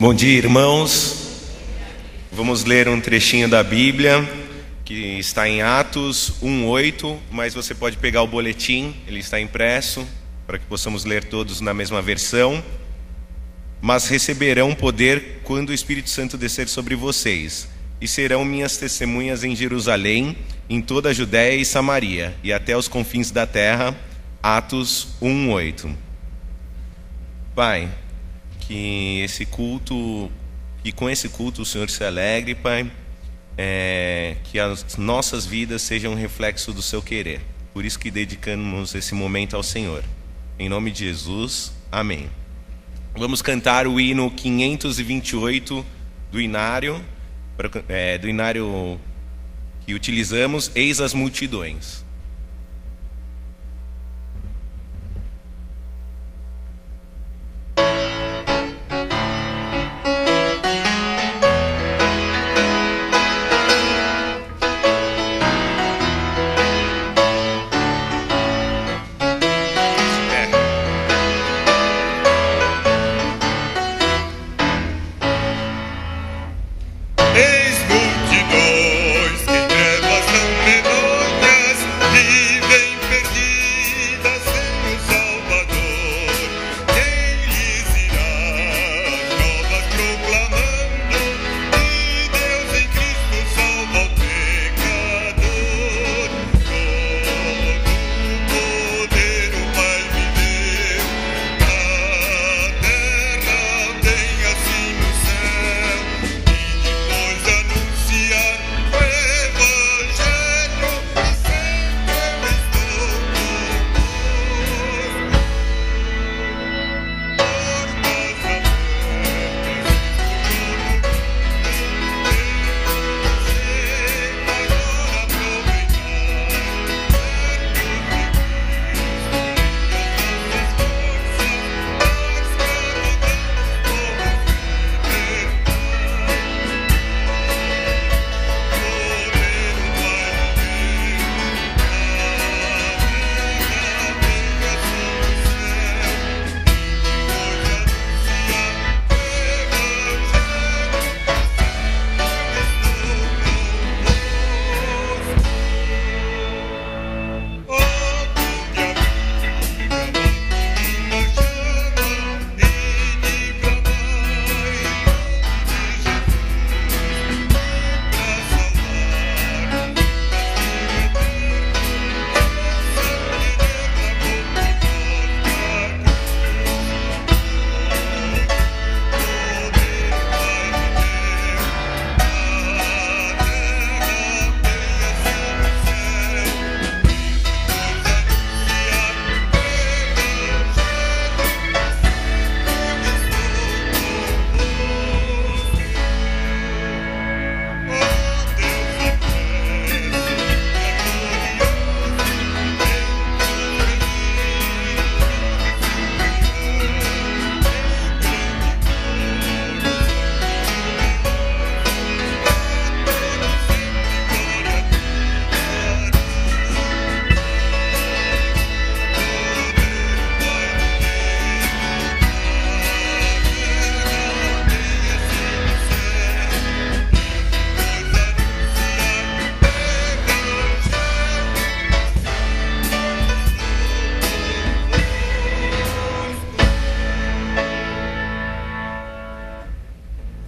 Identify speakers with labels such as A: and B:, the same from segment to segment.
A: Bom dia, irmãos. Vamos ler um trechinho da Bíblia que está em Atos 1:8, mas você pode pegar o boletim, ele está impresso, para que possamos ler todos na mesma versão. Mas receberão poder quando o Espírito Santo descer sobre vocês, e serão minhas testemunhas em Jerusalém, em toda a Judéia e Samaria, e até os confins da terra. Atos 1:8. Pai, que esse culto, e com esse culto o Senhor se alegre, Pai, que as nossas vidas sejam um reflexo do seu querer. Por isso que dedicamos esse momento ao Senhor. Em nome de Jesus, amém. Vamos cantar o hino 528 do inário, que utilizamos, Eis as multidões.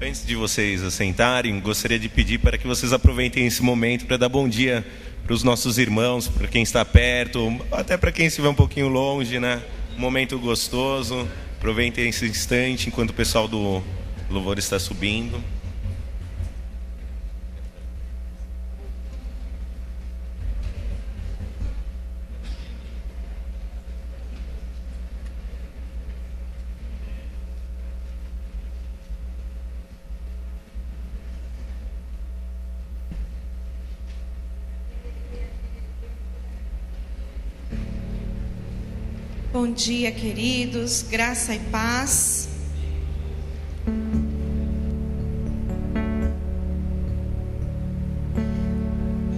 A: Antes de vocês assentarem, gostaria de pedir para que vocês aproveitem esse momento para dar bom dia para os nossos irmãos, para quem está perto, até para quem estiver um pouquinho longe, né? Um momento gostoso. Aproveitem esse instante enquanto o pessoal do louvor está subindo.
B: Bom dia, queridos, graça e paz.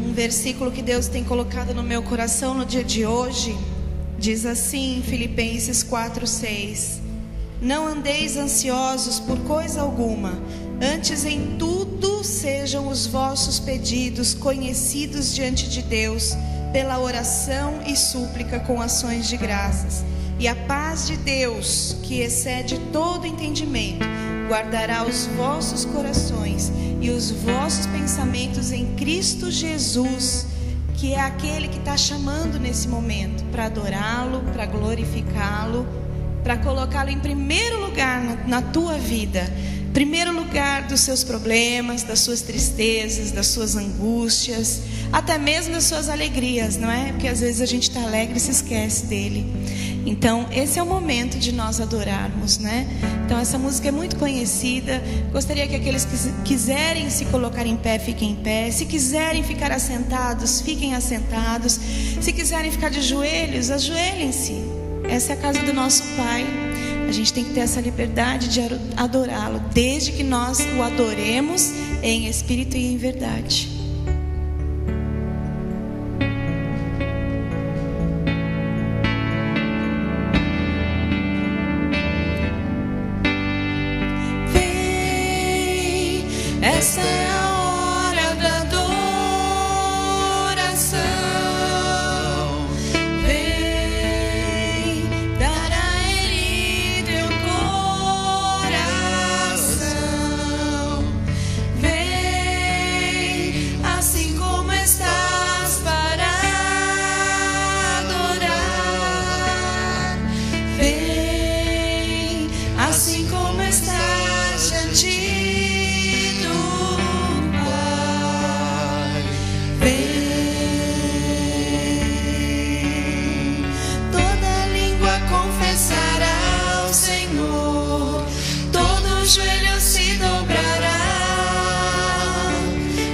B: Um versículo que Deus tem colocado no meu coração no dia de hoje diz assim, em Filipenses 4:6: Não andeis ansiosos por coisa alguma, antes em tudo sejam os vossos pedidos conhecidos diante de Deus, pela oração e súplica com ações de graças. E a paz de Deus, que excede todo entendimento, guardará os vossos corações e os vossos pensamentos em Cristo Jesus, que é aquele que está chamando nesse momento para adorá-lo, para glorificá-lo, para colocá-lo em primeiro lugar na tua vida, primeiro lugar dos seus problemas, das suas tristezas, das suas angústias, até mesmo das suas alegrias, não é? Porque às vezes a gente está alegre e se esquece dele. Então esse é o momento de nós adorarmos, né? Então essa música é muito conhecida. Gostaria que aqueles que quiserem se colocar em pé, fiquem em pé. Se quiserem ficar assentados, fiquem assentados. Se quiserem ficar de joelhos, ajoelhem-se. Essa é a casa do nosso Pai. A gente tem que ter essa liberdade de adorá-lo, desde que nós o adoremos em espírito e em verdade. Vem, essa é a hora da adoração. Vem dar a Ele teu coração. Vem assim como estás para adorar. Vem assim como estás diante do Pai. Vem, toda língua confessará ao Senhor, todo joelho se dobrará,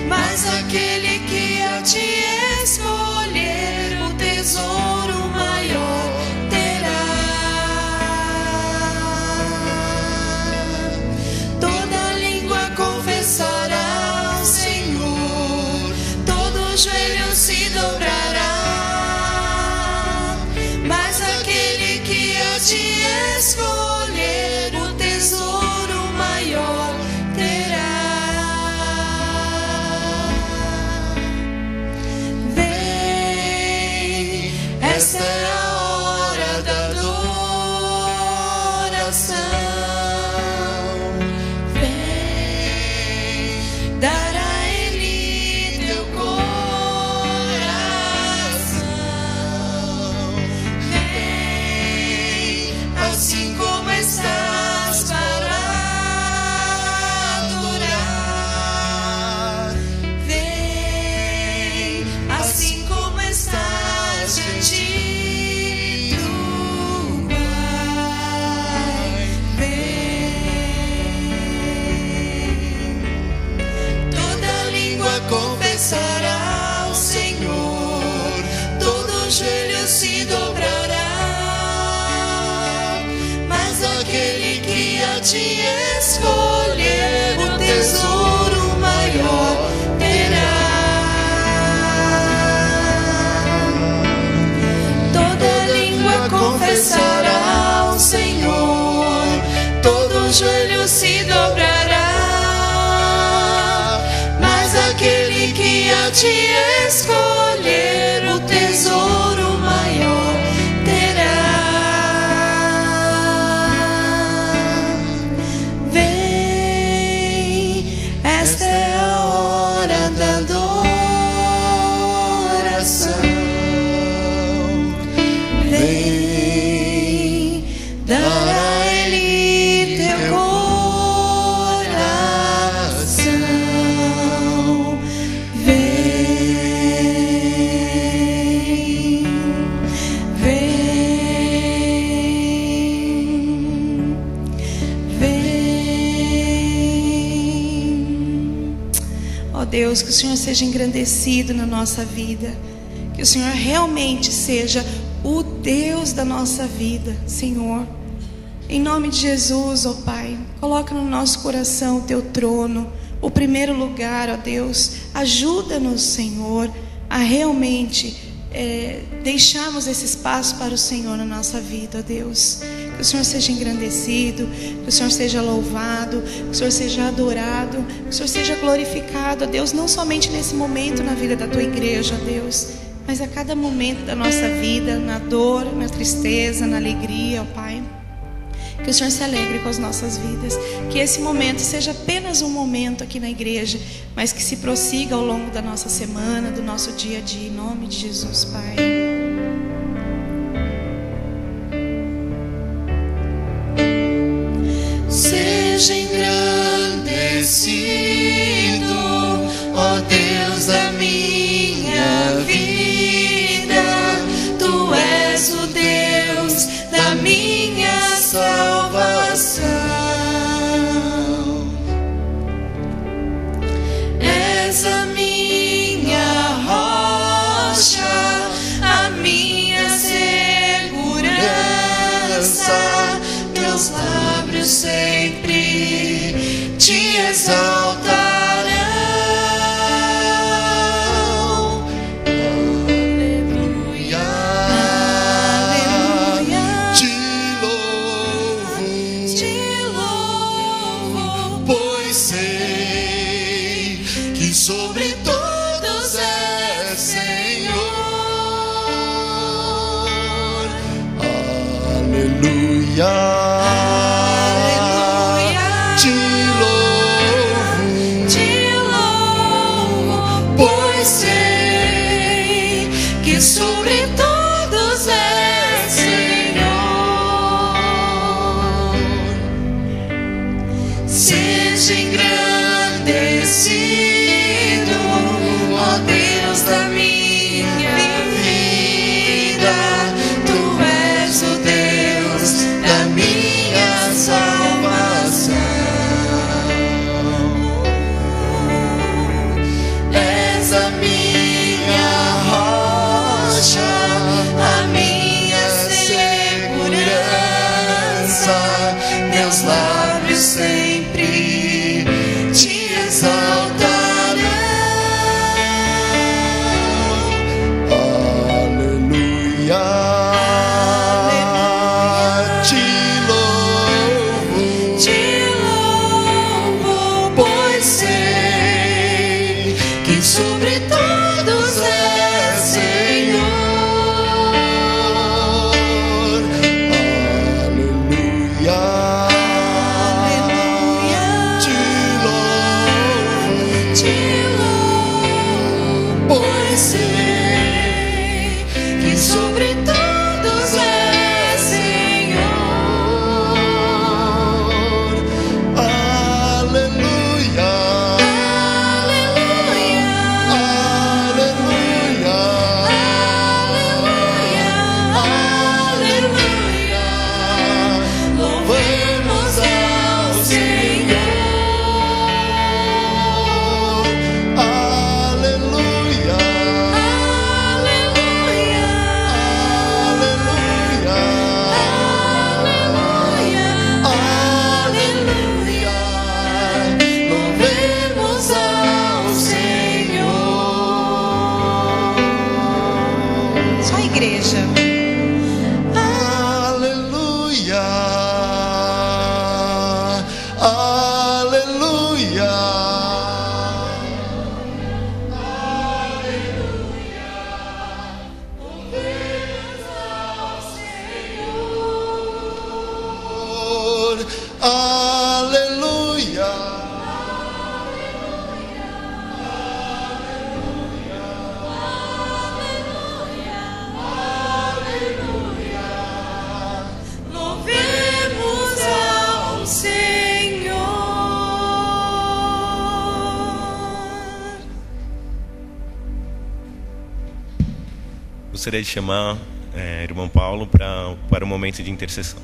B: mas aquele que a ti escolher o tesouro maior terá. Toda língua confessará ao Senhor, todo joelho se dobrará, mas aquele que a ti escolher o tesouro maior terá. Vem, essa é a hora da adoração. Vem dar a Ele teu coração. Vem assim como estás para adorar. Vem assim como estás diante do Pai. Vem, toda língua confessará ao Senhor, todo joelho se dobrará, mas aquele que a ti escolher o tesouro maior terá. Toda língua confessará ao Senhor, todo joelho se dobrará, mas aquele que a ti escolher o tesouro maior terá. Vem, esta é a hora da adoração. Vem dar a Ele teu coração. Vem, vem, vem. Ó Deus, que o Senhor seja engrandecido na nossa vida, que o Senhor realmente seja o Deus da nossa vida, Senhor. Em nome de Jesus, ó Pai, coloca no nosso coração o teu trono, o primeiro lugar, ó Deus. Ajuda-nos, Senhor, a realmente deixarmos esse espaço para o Senhor na nossa vida, ó Deus. Que Que o Senhor seja engrandecido, que o Senhor seja louvado, que o Senhor seja adorado, que o Senhor seja glorificado, ó Deus, não somente nesse momento na vida da tua igreja, ó Deus, mas a cada momento da nossa vida, na dor, na tristeza, na alegria, ó Pai. Que o Senhor se alegre com as nossas vidas. Que esse momento seja apenas um momento aqui na igreja, mas que se prossiga ao longo da nossa semana, do nosso dia a dia. Em nome de Jesus, Pai.
C: Seja engrandecido, ó Deus da minha vida. Tu és o Deus da minha salvação. És a minha rocha, a minha segurança. Meus lábios sempre te exaltarão. Sobre todos é Senhor. Aleluia. Aleluia. Te louvo, pois sei que sobre todos é Senhor. Seja engrandecido, Deus da minha vida. Tu és o Deus da minha salvação. És a minha rocha, a minha segurança. Meus lábios sempre te exaltarão. Sobre todos é Senhor. Aleluia. Aleluia. Te louvo, pois sei que sobre todos é Senhor. Aleluia.
A: Gostaria de chamar irmão Paulo para o momento de intercessão.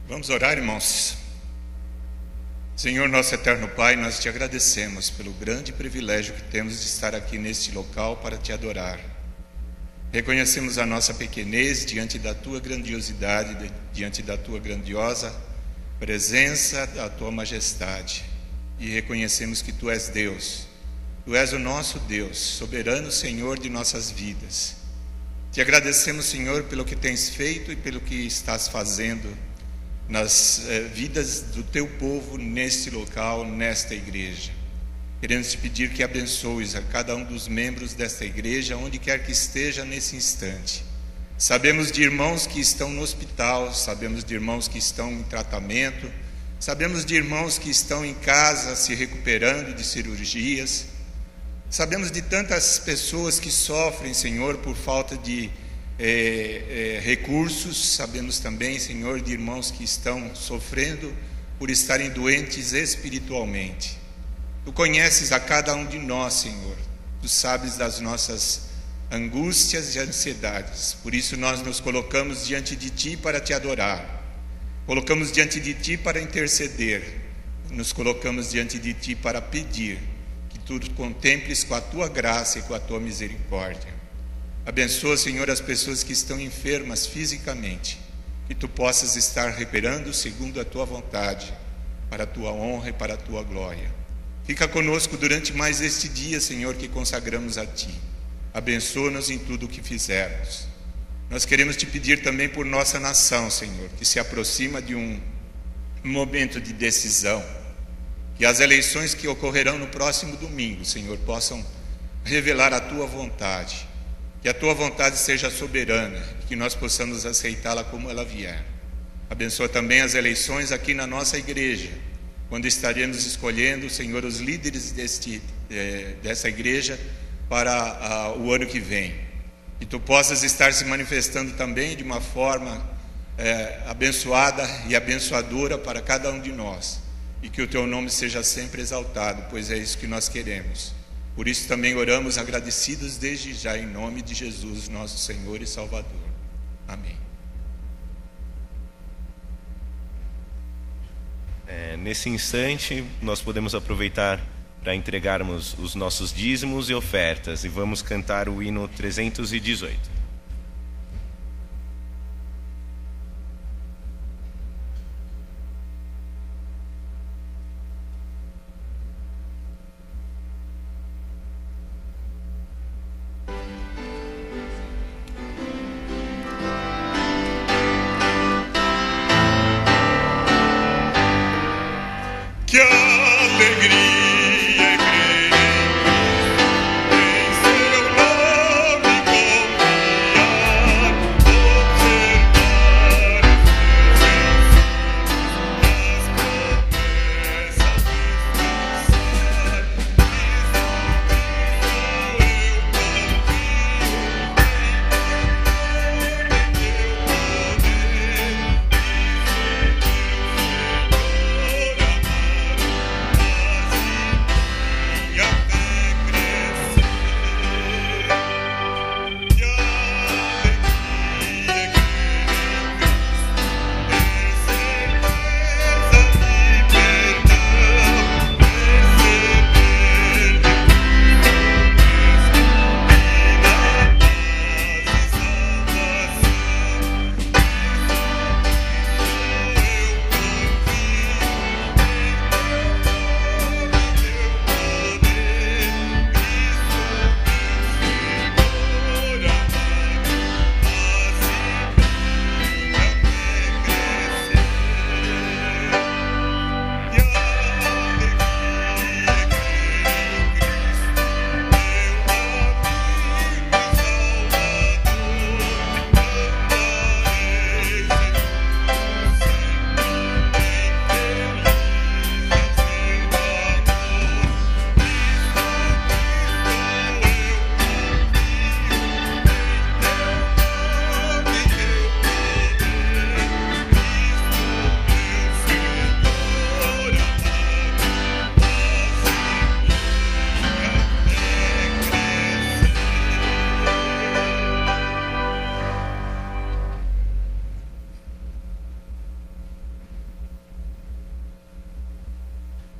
D: Vamos orar, irmãos. Senhor, nosso eterno Pai, nós te agradecemos pelo grande privilégio que temos de estar aqui neste local para te adorar. Reconhecemos a nossa pequenez diante da Tua grandiosidade, diante da Tua grandiosa presença, da Tua majestade. E reconhecemos que Tu és Deus. Tu és o nosso Deus, soberano Senhor de nossas vidas. Te agradecemos, Senhor, pelo que tens feito e pelo que estás fazendo nas vidas do Teu povo neste local, nesta igreja. Queremos te pedir que abençoes a cada um dos membros desta igreja, onde quer que esteja nesse instante. Sabemos de irmãos que estão no hospital, sabemos de irmãos que estão em tratamento, sabemos de irmãos que estão em casa se recuperando de cirurgias, sabemos de tantas pessoas que sofrem, Senhor, por falta de recursos, sabemos também, Senhor, de irmãos que estão sofrendo por estarem doentes espiritualmente. Tu conheces a cada um de nós, Senhor. Tu sabes das nossas angústias e ansiedades. Por isso nós nos colocamos diante de Ti para Te adorar. Colocamos diante de Ti para interceder. Nos colocamos diante de Ti para pedir que Tu contemples com a Tua graça e com a Tua misericórdia. Abençoa, Senhor, as pessoas que estão enfermas fisicamente. Que Tu possas estar recuperando segundo a Tua vontade, para a Tua honra e para a Tua glória. Fica conosco durante mais este dia, Senhor, que consagramos a Ti. Abençoa-nos em tudo o que fizermos. Nós queremos Te pedir também por nossa nação, Senhor, que se aproxima de um momento de decisão. Que as eleições que ocorrerão no próximo domingo, Senhor, possam revelar a Tua vontade. Que a Tua vontade seja soberana e que nós possamos aceitá-la como ela vier. Abençoa também as eleições aqui na nossa igreja, quando estaremos escolhendo, Senhor, os líderes dessa igreja para o ano que vem. Que Tu possas estar se manifestando também de uma forma abençoada e abençoadora para cada um de nós. E que o Teu nome seja sempre exaltado, pois é isso que nós queremos. Por isso também oramos agradecidos desde já, em nome de Jesus, nosso Senhor e Salvador. Amém.
A: Nesse instante, nós podemos aproveitar para entregarmos os nossos dízimos e ofertas, e vamos cantar o hino 318.
D: Que alegria é crer em Seu nome confiar, observar as promessas, descansar.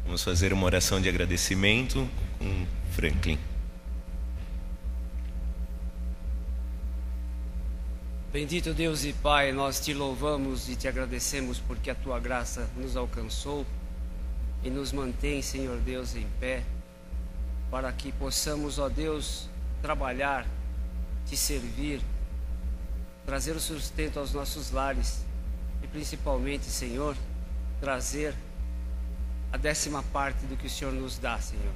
A: Vamos fazer uma oração de agradecimento com Franklin.
E: Bendito Deus e Pai, nós te louvamos e te agradecemos porque a tua graça nos alcançou e nos mantém, Senhor Deus, em pé, para que possamos, ó Deus, trabalhar, te servir, trazer o sustento aos nossos lares e principalmente, Senhor, trazer a 10ª parte do que o Senhor nos dá, Senhor.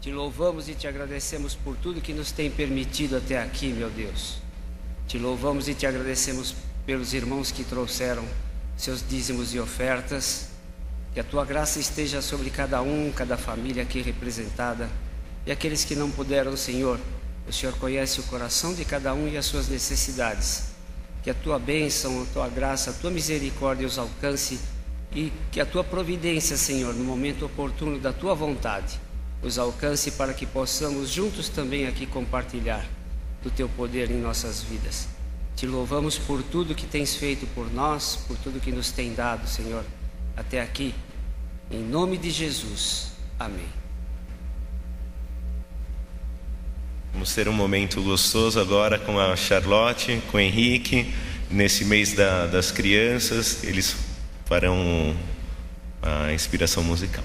E: Te louvamos e te agradecemos por tudo que nos tem permitido até aqui, meu Deus. Te louvamos e te agradecemos pelos irmãos que trouxeram seus dízimos e ofertas. Que a tua graça esteja sobre cada um, cada família aqui representada. E aqueles que não puderam, Senhor, o Senhor conhece o coração de cada um e as suas necessidades. Que a tua bênção, a tua graça, a tua misericórdia os alcance e que a tua providência, Senhor, no momento oportuno da tua vontade, os alcance para que possamos juntos também aqui compartilhar do teu poder em nossas vidas. Te louvamos por tudo que tens feito por nós, por tudo que nos tem dado, Senhor, até aqui. Em nome de Jesus. Amém.
A: Vamos ter um momento gostoso agora com a Charlotte, com o Henrique, nesse mês das crianças. Eles farão a inspiração musical.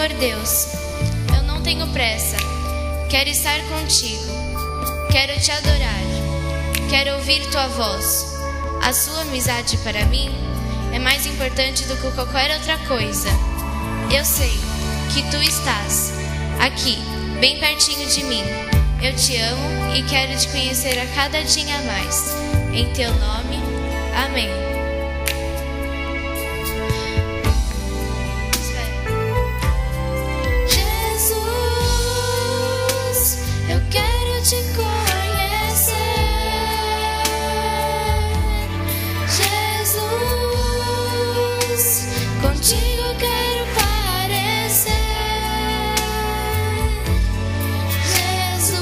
F: Senhor Deus, eu não tenho pressa. Quero estar contigo. Quero te adorar. Quero ouvir tua voz. A sua amizade para mim é mais importante do que qualquer outra coisa. Eu sei que tu estás aqui, bem pertinho de mim. Eu te amo e quero te conhecer a cada dia mais. Em teu nome, amém. Jesus, eu quero te conhecer. Jesus, contigo quero parecer. Jesus,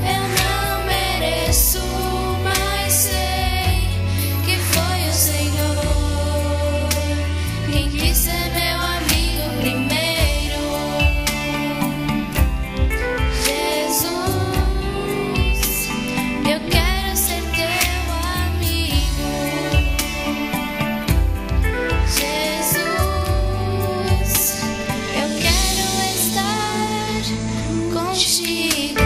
F: eu não mereço, mas sei que foi o Senhor quem quis ser meu amigo primeiro. Jesus, eu quero ser teu amigo. Jesus, eu quero estar contigo.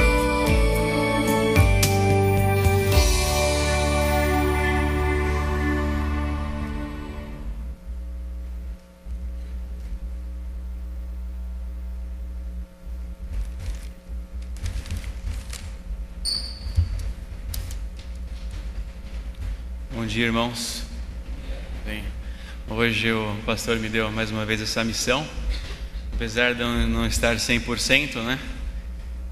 G: Bom dia, irmãos. Bem, hoje o pastor me deu mais uma vez essa missão, apesar de eu não estar 100%, né?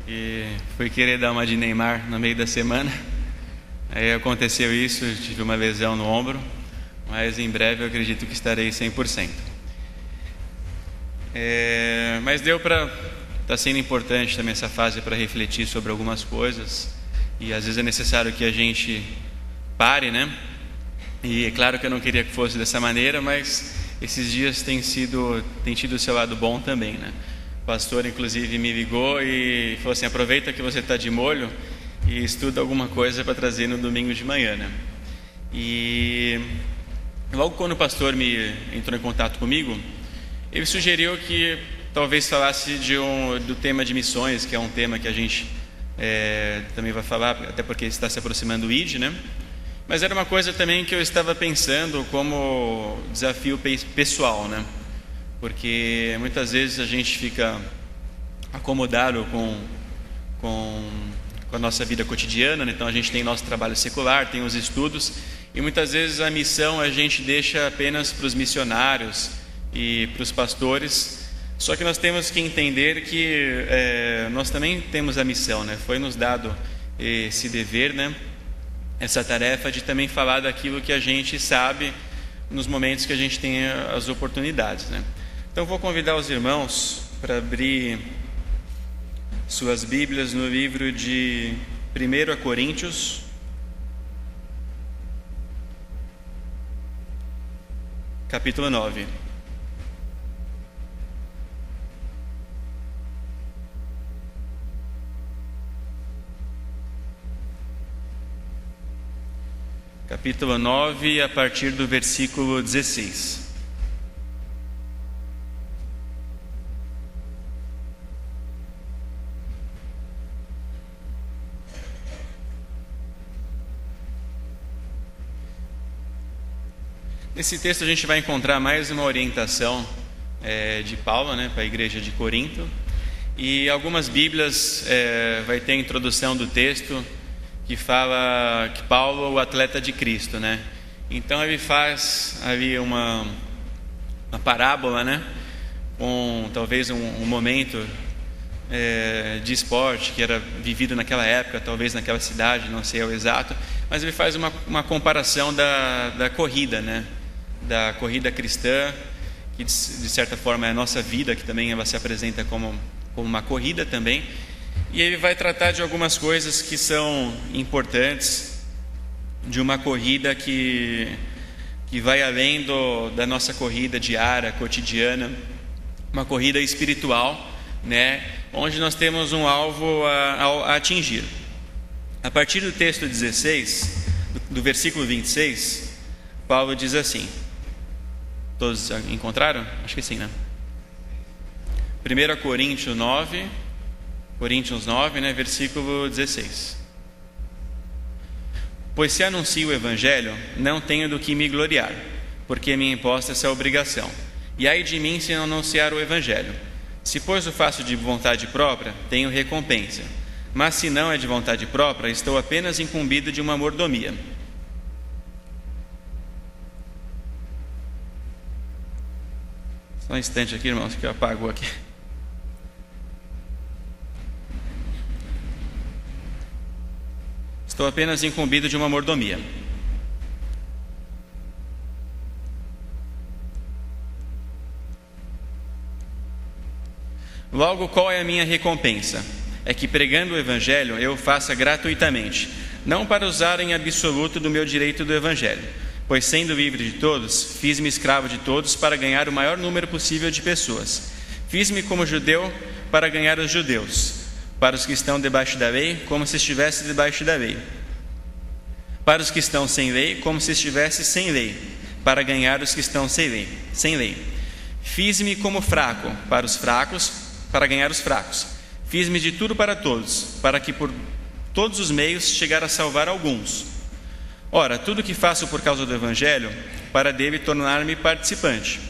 G: E fui querer dar uma de Neymar no meio da semana. Aí aconteceu isso, eu tive uma lesão no ombro, mas em breve eu acredito que estarei 100%. Mas deu para... Está sendo importante também essa fase para refletir sobre algumas coisas, e às vezes é necessário que a gente pare, né? E é claro que eu não queria que fosse dessa maneira, mas esses dias tem tido o seu lado bom também, né? O pastor inclusive me ligou e falou assim: aproveita que você está de molho e estuda alguma coisa para trazer no domingo de manhã, né? E logo quando o pastor me entrou em contato comigo, ele sugeriu que talvez falasse do tema de missões, que é um tema que a gente também vai falar, até porque está se aproximando o ID, né? Mas era uma coisa também que eu estava pensando como desafio pessoal, né? Porque muitas vezes a gente fica acomodado com a nossa vida cotidiana, né? Então a gente tem nosso trabalho secular, tem os estudos, e muitas vezes a missão a gente deixa apenas para os missionários e para os pastores. Só que nós temos que entender que nós também temos a missão, né? Foi nos dado esse dever, né? Essa tarefa de também falar daquilo que a gente sabe nos momentos que a gente tem as oportunidades, né? Então vou convidar os irmãos para abrir suas Bíblias no livro de 1 Coríntios, capítulo 9. Capítulo 9, a partir do versículo 16. Nesse texto a gente vai encontrar mais uma orientação de Paulo, né, para a igreja de Corinto. E algumas Bíblias vai ter a introdução do texto que fala que Paulo é o atleta de Cristo, né? Então ele faz ali uma parábola, né? Com talvez um momento de esporte que era vivido naquela época, talvez naquela cidade, não sei o exato, mas ele faz uma comparação da corrida, né? Da corrida cristã, que de certa forma é a nossa vida, que também ela se apresenta como uma corrida também. E ele vai tratar de algumas coisas que são importantes de uma corrida que vai além da nossa corrida diária, cotidiana, uma corrida espiritual, né? Onde nós temos um alvo a atingir. A partir do texto 16, do versículo 26, Paulo diz assim: Todos encontraram? Acho que sim, né? 1 Coríntios 9, né, versículo 16. Pois se anuncio o Evangelho, não tenho do que me gloriar, porque me imposta essa obrigação. E ai de mim se não anunciar o Evangelho. Se pois o faço de vontade própria, tenho recompensa. Mas se não é de vontade própria, estou apenas incumbido de uma mordomia. Só um instante aqui, irmãos, que eu apago aqui. Estou apenas incumbido de uma mordomia. Logo, qual é a minha recompensa? É que pregando o Evangelho eu faça gratuitamente, não para usar em absoluto do meu direito do Evangelho, pois sendo livre de todos, fiz-me escravo de todos para ganhar o maior número possível de pessoas. Fiz-me como judeu para ganhar os judeus, para os que estão debaixo da lei, como se estivesse debaixo da lei, para os que estão sem lei, como se estivesse sem lei, para ganhar os que estão sem lei. Fiz-me como fraco para os fracos, para ganhar os fracos. Fiz-me de tudo para todos, para que por todos os meios chegar a salvar alguns. Ora, tudo que faço por causa do Evangelho, para dele tornar-me participante.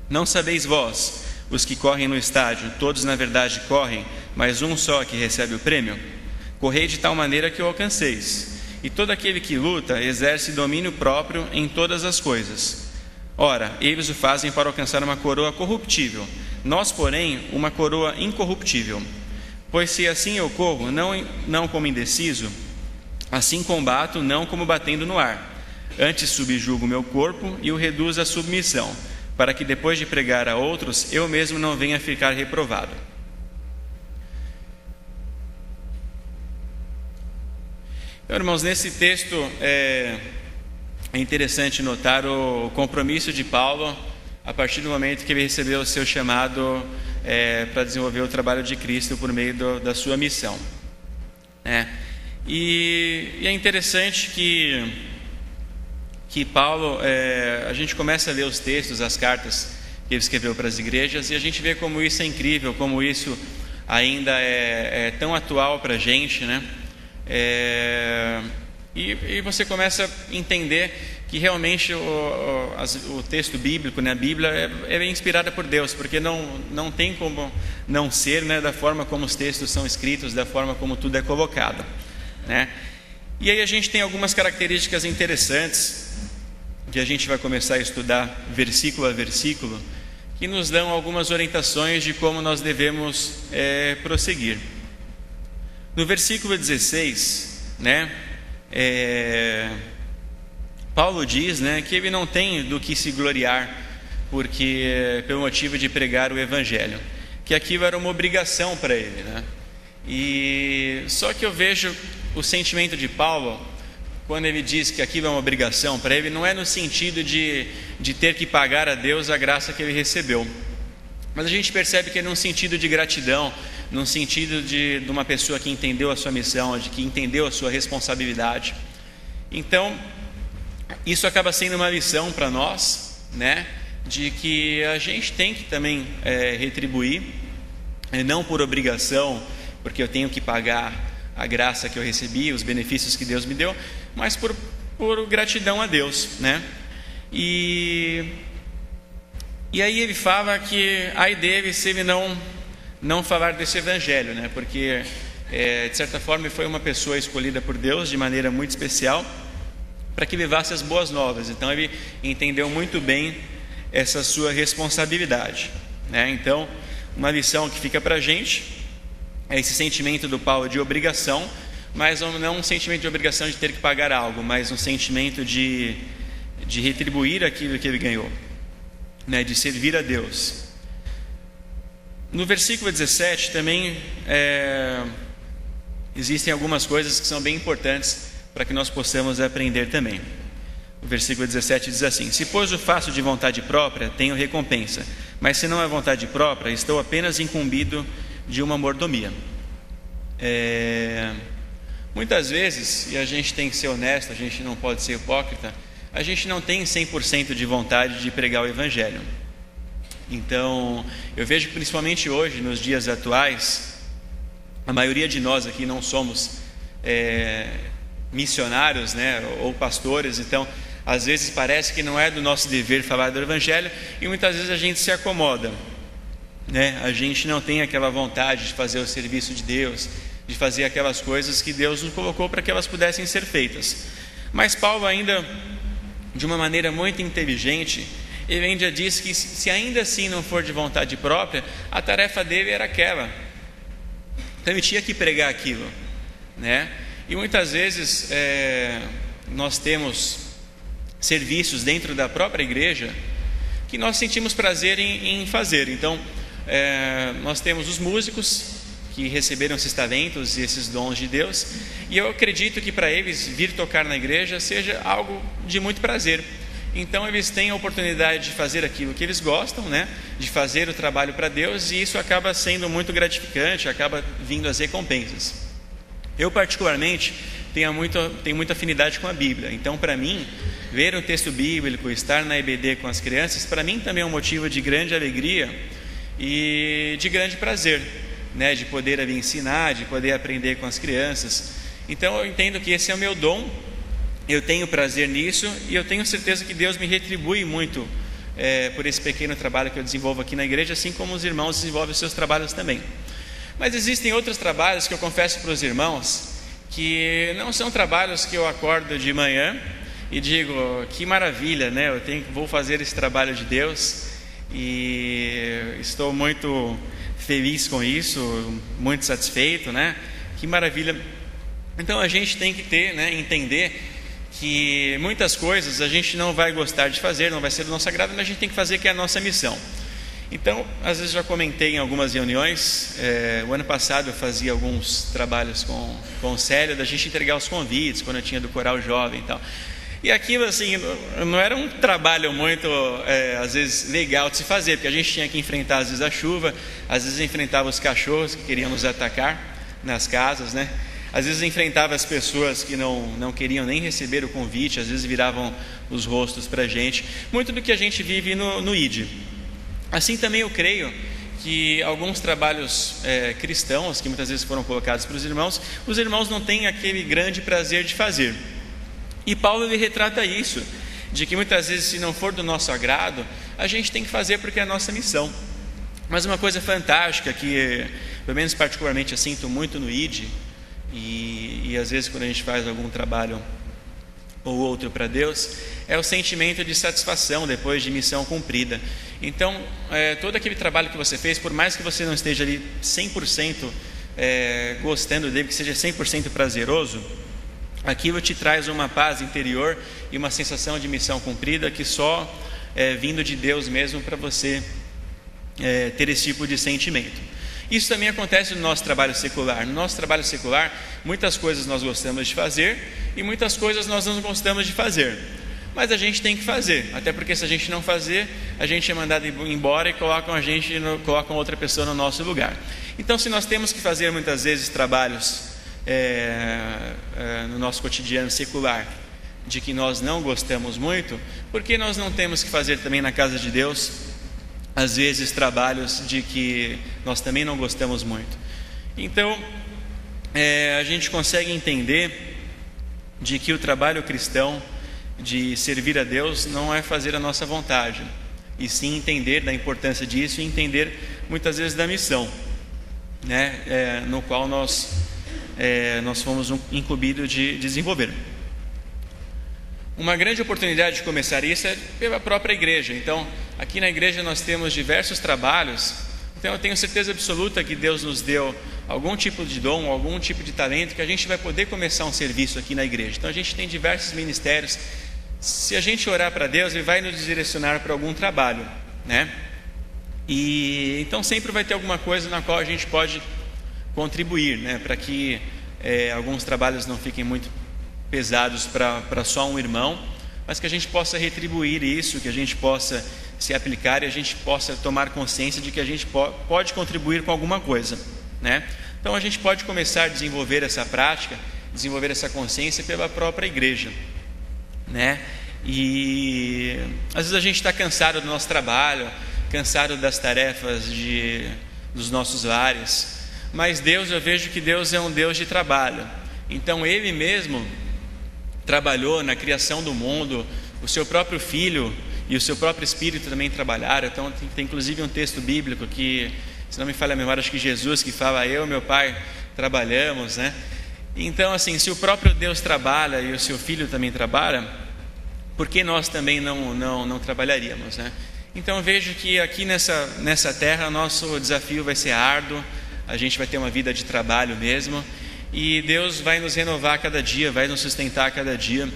G: Não sabeis vós, os que correm no estádio, todos na verdade correm, mas um só que recebe o prêmio? Correi de tal maneira que o alcanceis. E todo aquele que luta exerce domínio próprio em todas as coisas. Ora, eles o fazem para alcançar uma coroa corruptível, nós, porém, uma coroa incorruptível. Pois se assim eu corro, não como indeciso, assim combato, não como batendo no ar. Antes subjugo o meu corpo e o reduzo à submissão, para que depois de pregar a outros, eu mesmo não venha a ficar reprovado. Então, irmãos, nesse texto é interessante notar o compromisso de Paulo a partir do momento que ele recebeu o seu chamado para desenvolver o trabalho de Cristo por meio da sua missão. E é interessante que Paulo, a gente começa a ler os textos, as cartas que ele escreveu para as igrejas, e a gente vê como isso é incrível, como isso ainda é tão atual para a gente, né? E você começa a entender que realmente o texto bíblico, né, a Bíblia é inspirada por Deus, porque não tem como não ser, né, da forma como os textos são escritos, da forma como tudo é colocado, né? E aí a gente tem algumas características interessantes que a gente vai começar a estudar versículo a versículo, que nos dão algumas orientações de como nós devemos prosseguir. No versículo 16, né, Paulo diz, né, que ele não tem do que se gloriar pelo motivo de pregar o Evangelho, que aquilo era uma obrigação para ele, né? E só que eu vejo o sentimento de Paulo quando ele diz que aquilo é uma obrigação para ele, não é no sentido de ter que pagar a Deus a graça que ele recebeu, mas a gente percebe que é num sentido de gratidão, num sentido de uma pessoa que entendeu a sua missão, de que entendeu a sua responsabilidade. Então, isso acaba sendo uma lição para nós, né, de que a gente tem que também retribuir, não por obrigação, porque eu tenho que pagar a graça que eu recebi, os benefícios que Deus me deu, mas por gratidão a Deus, né? E aí ele fala que ai dele se ele não falar desse Evangelho, né? Porque de certa forma ele foi uma pessoa escolhida por Deus de maneira muito especial para que levasse as boas novas. Então ele entendeu muito bem essa sua responsabilidade, né? Então, uma lição que fica para a gente é esse sentimento do Paulo de obrigação, mas não um sentimento de obrigação de ter que pagar algo, mas um sentimento de retribuir aquilo que ele ganhou, né? De servir a Deus. No versículo 17 também existem algumas coisas que são bem importantes para que nós possamos aprender também. O versículo 17 diz assim: se pois o faço de vontade própria, tenho recompensa, mas se não é vontade própria, estou apenas incumbido de uma mordomia. Muitas vezes, e a gente tem que ser honesto, a gente não pode ser hipócrita, a gente não tem 100% de vontade de pregar o Evangelho. Então, eu vejo que principalmente hoje, nos dias atuais, a maioria de nós aqui não somos missionários, né, ou pastores, então às vezes parece que não é do nosso dever falar do Evangelho, e muitas vezes a gente se acomoda, né? A gente não tem aquela vontade de fazer o serviço de Deus, de fazer aquelas coisas que Deus nos colocou para que elas pudessem ser feitas. Mas Paulo ainda, de uma maneira muito inteligente, ele ainda diz que se ainda assim não for de vontade própria, a tarefa dele era aquela. Então ele tinha que pregar aquilo, né? E muitas vezes nós temos serviços dentro da própria igreja que nós sentimos prazer em fazer. Então, nós temos os músicos que receberam esses talentos e esses dons de Deus, e eu acredito que para eles vir tocar na igreja seja algo de muito prazer. Então eles têm a oportunidade de fazer aquilo que eles gostam, né? De fazer o trabalho para Deus, e isso acaba sendo muito gratificante, acaba vindo as recompensas. Eu particularmente tenho muita afinidade com a Bíblia, então para mim, ver um texto bíblico, estar na EBD com as crianças, para mim também é um motivo de grande alegria e de grande prazer, né? De poder ali ensinar, de poder aprender com as crianças. Então eu entendo que esse é o meu dom, eu tenho prazer nisso, e eu tenho certeza que Deus me retribui muito por esse pequeno trabalho que eu desenvolvo aqui na igreja, assim como os irmãos desenvolvem os seus trabalhos também. Mas existem outros trabalhos que eu confesso para os irmãos que não são trabalhos que eu acordo de manhã e digo, que maravilha, né? Vou fazer esse trabalho de Deus, e estou muito feliz com isso, muito satisfeito, né? Que maravilha. Então a gente tem que entender que muitas coisas a gente não vai gostar de fazer, não vai ser do nosso agrado, mas a gente tem que fazer, que é a nossa missão. Então, às vezes já comentei em algumas reuniões, o ano passado eu fazia alguns trabalhos com o Célio, da gente entregar os convites, quando eu tinha do Coral Jovem e tal. E aquilo, assim, não era um trabalho muito, às vezes, legal de se fazer, porque a gente tinha que enfrentar, às vezes, a chuva, às vezes enfrentava os cachorros que queriam nos atacar nas casas, né? Às vezes enfrentava as pessoas que não queriam nem receber o convite, às vezes viravam os rostos para a gente. Muito do que a gente vive no ID. Assim também eu creio que alguns trabalhos cristãos, que muitas vezes foram colocados para os irmãos não têm aquele grande prazer de fazer. E Paulo ele retrata isso, de que muitas vezes, se não for do nosso agrado, a gente tem que fazer porque é a nossa missão. Mas uma coisa fantástica que, pelo menos particularmente, eu sinto muito no ID, e às vezes quando a gente faz algum trabalho ou outro para Deus, é o sentimento de satisfação depois de missão cumprida. Então, todo aquele trabalho que você fez, por mais que você não esteja ali 100% gostando dele, que seja 100% prazeroso, aquilo te traz uma paz interior e uma sensação de missão cumprida que só vindo de Deus mesmo para você ter esse tipo de sentimento. Isso também acontece no nosso trabalho secular. No nosso trabalho secular, muitas coisas nós gostamos de fazer e muitas coisas nós não gostamos de fazer. Mas a gente tem que fazer, até porque se a gente não fazer, a gente é mandado embora e colocam outra pessoa no nosso lugar. Então, se nós temos que fazer muitas vezes trabalhos no nosso cotidiano secular, de que nós não gostamos muito, por que nós não temos que fazer também na casa de Deus, às vezes, trabalhos de que nós também não gostamos muito? Então, a gente consegue entender de que o trabalho cristão de servir a Deus não é fazer a nossa vontade, e sim entender da importância disso e entender muitas vezes da missão, né? No qual nós fomos incumbidos de desenvolver. Uma grande oportunidade de começar isso é pela própria igreja. Então, aqui na igreja nós temos diversos trabalhos. Então, eu tenho certeza absoluta que Deus nos deu algum tipo de dom, algum tipo de talento, que a gente vai poder começar um serviço aqui na igreja. Então, a gente tem diversos ministérios. Se a gente orar para Deus, Ele vai nos direcionar para algum trabalho, né? E então sempre vai ter alguma coisa na qual a gente pode contribuir, né? Para que alguns trabalhos não fiquem muito pesados para só um irmão, mas que a gente possa retribuir isso, que a gente possa se aplicar e a gente possa tomar consciência de que a gente pode contribuir com alguma coisa, né? Então a gente pode começar a desenvolver essa prática, desenvolver essa consciência pela própria igreja, né? E às vezes a gente está cansado do nosso trabalho, cansado das tarefas dos nossos lares, mas Deus, eu vejo que Deus é um Deus de trabalho. Então Ele mesmo trabalhou na criação do mundo, o seu próprio Filho e o seu próprio Espírito também trabalharam. Então tem inclusive um texto bíblico que, se não me falha a memória, acho que Jesus que fala: eu e meu Pai trabalhamos, né? Então assim, se o próprio Deus trabalha e o seu Filho também trabalha, por que nós também não trabalharíamos, né? Então eu vejo que aqui nessa terra nosso desafio vai ser árduo, a gente vai ter uma vida de trabalho mesmo, e Deus vai nos renovar a cada dia, vai nos sustentar a cada dia.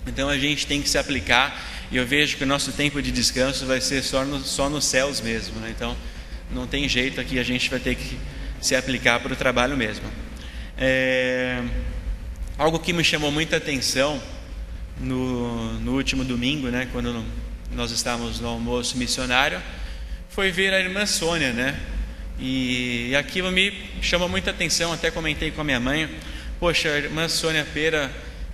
G: Então a gente tem que se aplicar, e eu vejo que o nosso tempo de descanso vai ser só nos céus mesmo, né? Então não tem jeito, aqui a gente vai ter que se aplicar para o trabalho mesmo. Algo que me chamou muita atenção no último domingo, né, quando nós estávamos no almoço missionário, foi ver a irmã Sônia, né? E aquilo me chamou muita atenção. Até comentei com a minha mãe: poxa, a irmã Sônia Pera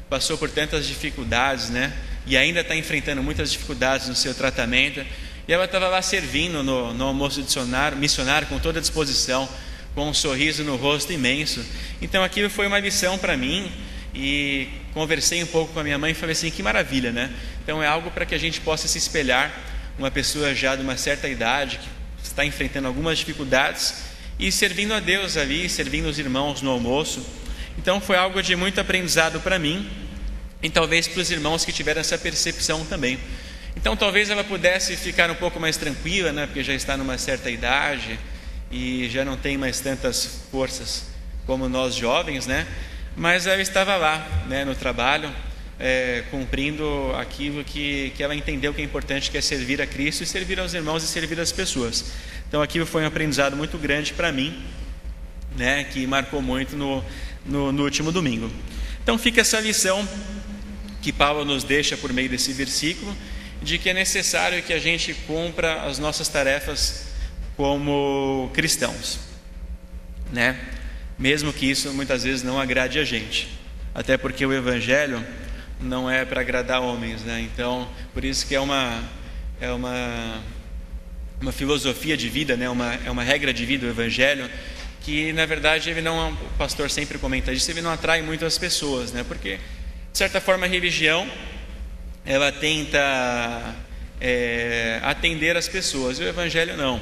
G: passou por tantas dificuldades, né? E ainda está enfrentando muitas dificuldades no seu tratamento, e ela estava lá servindo no almoço missionário com toda a disposição, com um sorriso no rosto imenso. Então aquilo foi uma lição para mim, e conversei um pouco com a minha mãe e falei assim: que maravilha, né? Então é algo para que a gente possa se espelhar, uma pessoa já de uma certa idade, que está enfrentando algumas dificuldades, e servindo a Deus ali, servindo os irmãos no almoço. Então foi algo de muito aprendizado para mim, e talvez para os irmãos que tiveram essa percepção também. Então talvez ela pudesse ficar um pouco mais tranquila, né? Porque já está numa certa idade e já não tem mais tantas forças como nós jovens, né? Mas ela estava lá, né, no trabalho, cumprindo aquilo que ela entendeu que é importante, que é servir a Cristo e servir aos irmãos e servir as pessoas. Então aquilo foi um aprendizado muito grande para mim, né, que marcou muito no último domingo. Então fica essa lição que Paulo nos deixa por meio desse versículo, de que é necessário que a gente cumpra as nossas tarefas como cristãos, né? Mesmo que isso muitas vezes não agrade a gente, até porque o Evangelho não é para agradar homens, né? Então, por isso que é uma filosofia de vida, né? É uma regra de vida o Evangelho, que na verdade ele não, o pastor sempre comenta isso, ele não atrai muito as pessoas, né? Porque de certa forma a religião, ela tenta atender as pessoas, e o Evangelho não.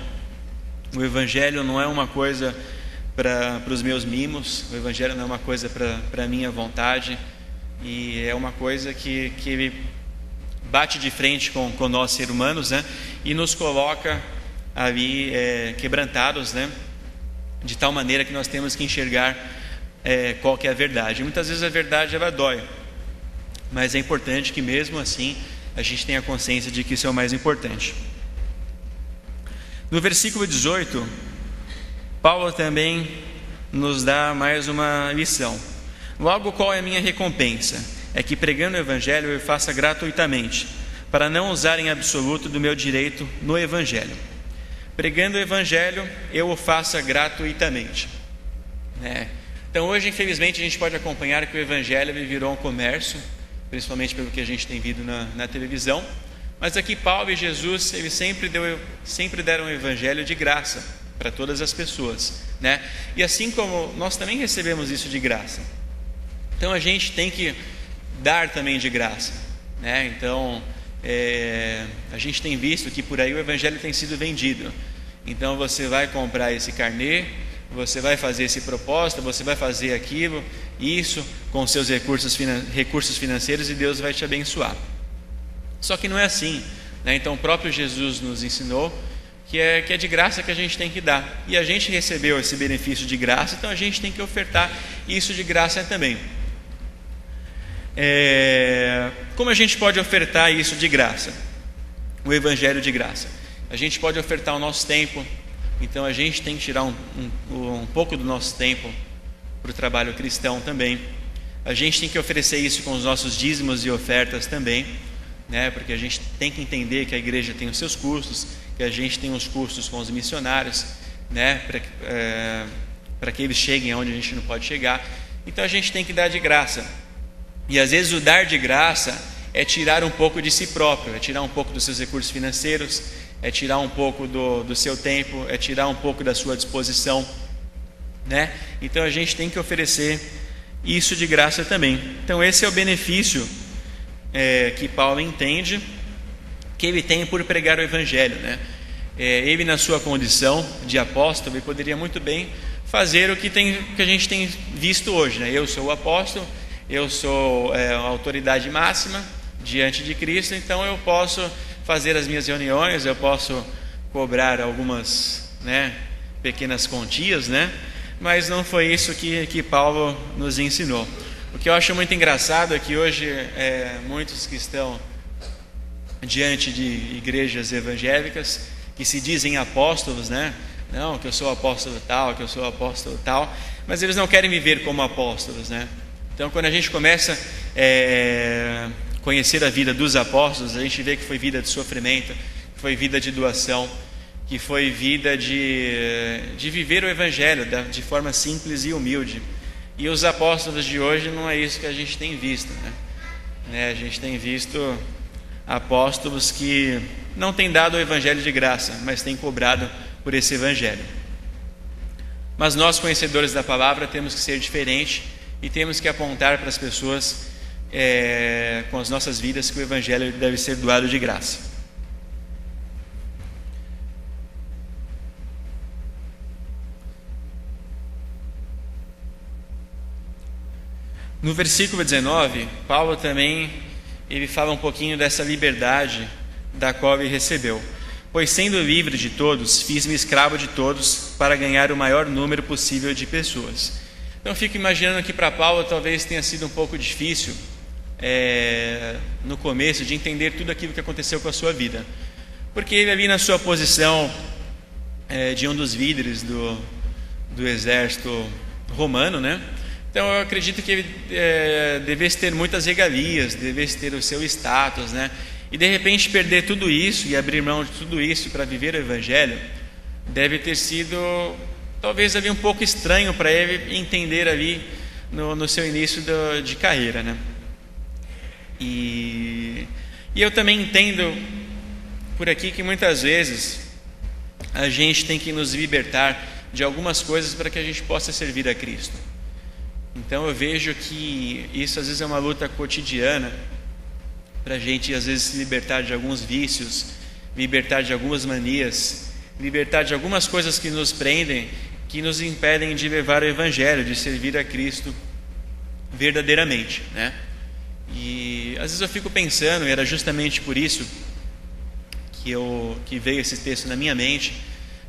G: O Evangelho não é uma coisa para os meus mimos, o Evangelho não é uma coisa para a minha vontade, e é uma coisa que ele bate de frente com nós seres humanos, né? E nos coloca ali quebrantados, né? De tal maneira que nós temos que enxergar qual que é a verdade. Muitas vezes a verdade ela dói, mas é importante que mesmo assim a gente tenha consciência de que isso é o mais importante. No versículo 18, Paulo também nos dá mais uma lição. Logo, qual é a minha recompensa? É que pregando o Evangelho eu faça gratuitamente, para não usar em absoluto do meu direito no Evangelho. Pregando o Evangelho eu o faça gratuitamente. Então hoje, infelizmente, a gente pode acompanhar que o Evangelho virou um comércio, principalmente pelo que a gente tem visto na televisão. Mas aqui Paulo e Jesus, eles sempre deram o Evangelho de graça para todas as pessoas, né? E assim como nós também recebemos isso de graça, então a gente tem que dar também de graça, né? Então a gente tem visto que por aí o Evangelho tem sido vendido. Então você vai comprar esse carnê, você vai fazer esse propósito, você vai fazer aquilo, isso com seus recursos financeiros, e Deus vai te abençoar. Só que não é assim, né? Então o próprio Jesus nos ensinou que é de graça que a gente tem que dar, e a gente recebeu esse benefício de graça, então a gente tem que ofertar isso de graça também. Como a gente pode ofertar isso de graça? O Evangelho de graça. A gente pode ofertar o nosso tempo, então a gente tem que tirar um pouco do nosso tempo para o trabalho cristão também. A gente tem que oferecer isso com os nossos dízimos e ofertas também, né? Porque a gente tem que entender que a igreja tem os seus custos, que a gente tem os custos com os missionários, né? Para que eles cheguem aonde a gente não pode chegar. Então a gente tem que dar de graça. E às vezes o dar de graça, é tirar um pouco de si próprio, é tirar um pouco dos seus recursos financeiros, é tirar um pouco do seu tempo, é tirar um pouco da sua disposição, né? Então a gente tem que oferecer isso de graça também. Então esse é o benefício que Paulo entende que ele tem por pregar o Evangelho, né? Ele, na sua condição de apóstolo, ele poderia muito bem fazer o que a gente tem visto hoje, né? Eu sou o apóstolo, eu sou a autoridade máxima diante de Cristo, então eu posso fazer as minhas reuniões, eu posso cobrar algumas, né, pequenas quantias, né? Mas não foi isso que Paulo nos ensinou. O que eu acho muito engraçado é que hoje muitos que estão diante de igrejas evangélicas que se dizem apóstolos, né? Não, que eu sou apóstolo tal, que eu sou apóstolo tal, mas eles não querem me ver como apóstolos, né? Então, quando a gente começa a conhecer a vida dos apóstolos, a gente vê que foi vida de sofrimento, que foi vida de doação, que foi vida de viver o Evangelho de forma simples e humilde. E os apóstolos de hoje não é isso que a gente tem visto, né? A gente tem visto apóstolos que não têm dado o Evangelho de graça, mas têm cobrado por esse Evangelho. Mas nós, conhecedores da palavra, temos que ser diferentes e temos que apontar para as pessoas com as nossas vidas que o Evangelho deve ser doado de graça. No versículo 19, Paulo também ele fala um pouquinho dessa liberdade da qual ele recebeu. Pois sendo livre de todos, fiz-me escravo de todos para ganhar o maior número possível de pessoas. Então eu fico imaginando que para Paulo talvez tenha sido um pouco difícil no começo de entender tudo aquilo que aconteceu com a sua vida, porque ele ali na sua posição de um dos líderes do exército romano, né? Então eu acredito que ele devesse ter muitas regalias, devesse ter o seu status, né? E de repente perder tudo isso e abrir mão de tudo isso para viver o Evangelho deve ter sido talvez ali um pouco estranho para ele entender ali no seu início de carreira, né? E eu também entendo por aqui que muitas vezes a gente tem que nos libertar de algumas coisas para que a gente possa servir a Cristo. Então eu vejo que isso às vezes é uma luta cotidiana para a gente às vezes se libertar de alguns vícios, libertar de algumas manias, libertar de algumas coisas que nos prendem, que nos impedem de levar o Evangelho, de servir a Cristo verdadeiramente, né? E às vezes eu fico pensando, e era justamente por isso que veio esse texto na minha mente,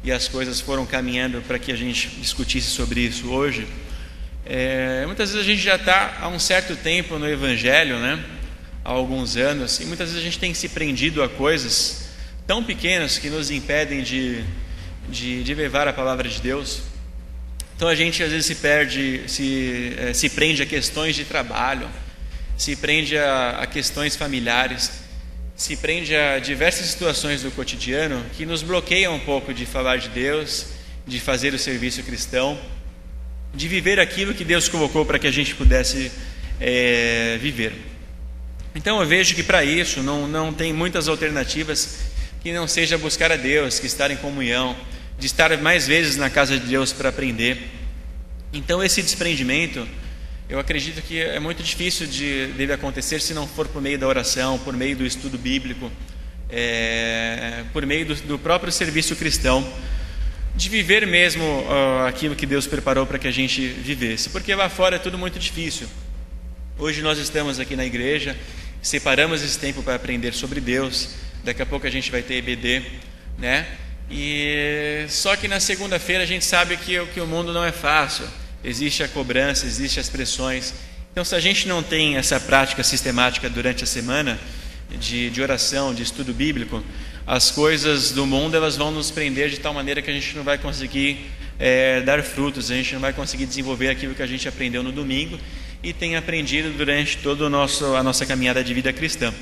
G: e as coisas foram caminhando para que a gente discutisse sobre isso hoje. Muitas vezes a gente já está há um certo tempo no Evangelho, né? Há alguns anos, e muitas vezes a gente tem se prendido a coisas tão pequenas que nos impedem de levar a palavra de Deus. Então a gente às vezes se prende a questões de trabalho, se prende a questões familiares, se prende a diversas situações do cotidiano que nos bloqueiam um pouco de falar de Deus, de fazer o serviço cristão, de viver aquilo que Deus colocou para que a gente pudesse viver. Então eu vejo que para isso não tem muitas alternativas que não seja buscar a Deus, que estar em comunhão, de estar mais vezes na casa de Deus para aprender. Então esse desprendimento, eu acredito que é muito difícil dele acontecer se não for por meio da oração, por meio do estudo bíblico, por meio do próprio serviço cristão, de viver mesmo aquilo que Deus preparou para que a gente vivesse, porque lá fora é tudo muito difícil. Hoje nós estamos aqui na igreja, separamos esse tempo para aprender sobre Deus, daqui a pouco a gente vai ter EBD, né? E só que na segunda-feira a gente sabe que o mundo não é fácil, existe a cobrança, existem as pressões. Então se a gente não tem essa prática sistemática durante a semana de oração, de estudo bíblico, as coisas do mundo elas vão nos prender de tal maneira que a gente não vai conseguir dar frutos, a gente não vai conseguir desenvolver aquilo que a gente aprendeu no domingo e tem aprendido durante toda a nossa caminhada de vida cristã.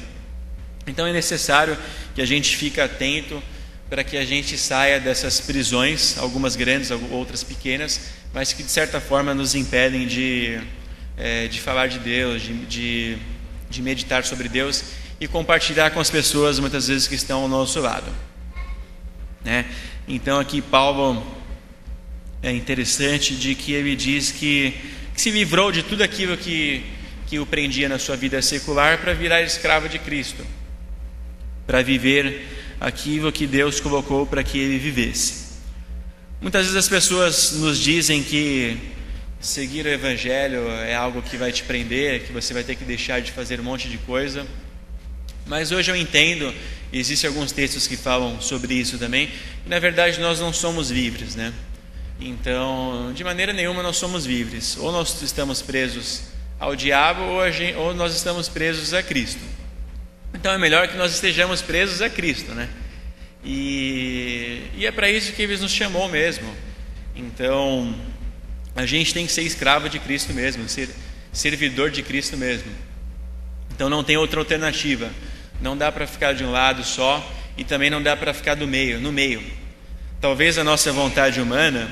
G: Então é necessário que a gente fique atento para que a gente saia dessas prisões, algumas grandes, outras pequenas, mas que de certa forma nos impedem de falar de Deus, de de meditar sobre Deus e compartilhar com as pessoas muitas vezes que estão ao nosso lado, né? Então aqui Paulo é interessante de que ele diz que se livrou de tudo aquilo que o prendia na sua vida secular para virar escravo de Cristo, para viver aquilo que Deus colocou para que ele vivesse. Muitas vezes as pessoas nos dizem que seguir o Evangelho é algo que vai te prender, que você vai ter que deixar de fazer um monte de coisa. Mas hoje eu entendo, existem alguns textos que falam sobre isso também, e na verdade nós não somos livres, né? Então, de maneira nenhuma nós somos livres. Ou nós estamos presos ao diabo, ou nós estamos presos a Cristo. Então é melhor que nós estejamos presos a Cristo, né? E é para isso que Ele nos chamou mesmo. Então, a gente tem que ser escravo de Cristo mesmo, ser servidor de Cristo mesmo. Então não tem outra alternativa. Não dá para ficar de um lado só, e também não dá para ficar no meio. Talvez a nossa vontade humana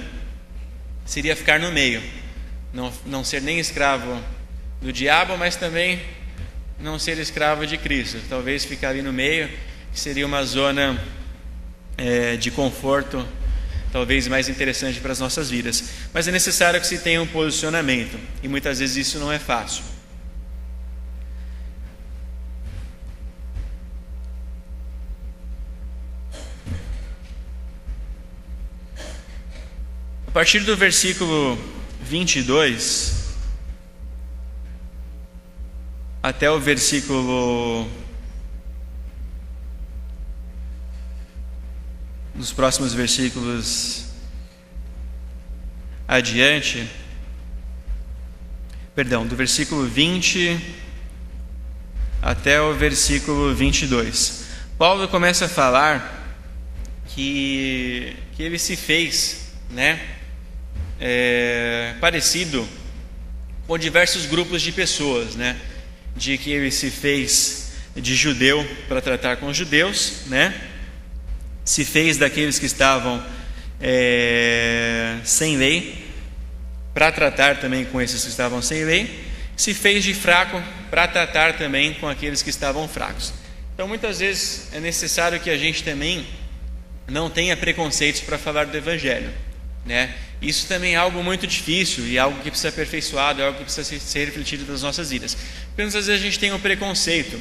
G: seria ficar no meio, não ser nem escravo do diabo, mas também não ser escravo de Cristo. Talvez ficar ali no meio, que seria uma zona de conforto, talvez mais interessante para as nossas vidas. Mas é necessário que se tenha um posicionamento, e muitas vezes isso não é fácil. A partir do versículo 22 até o versículo, nos próximos versículos adiante, do versículo 20 até o versículo 22, Paulo começa a falar que ele se fez, né, parecido com diversos grupos de pessoas, né? De que ele se fez de judeu para tratar com os judeus, né? Se fez daqueles que estavam sem lei para tratar também com esses que estavam sem lei, se fez de fraco para tratar também com aqueles que estavam fracos. Então muitas vezes é necessário que a gente também não tenha preconceitos para falar do Evangelho, né? Isso também é algo muito difícil e algo que precisa ser aperfeiçoado, é algo que precisa ser refletido nas nossas vidas. Porque às vezes a gente tem um preconceito,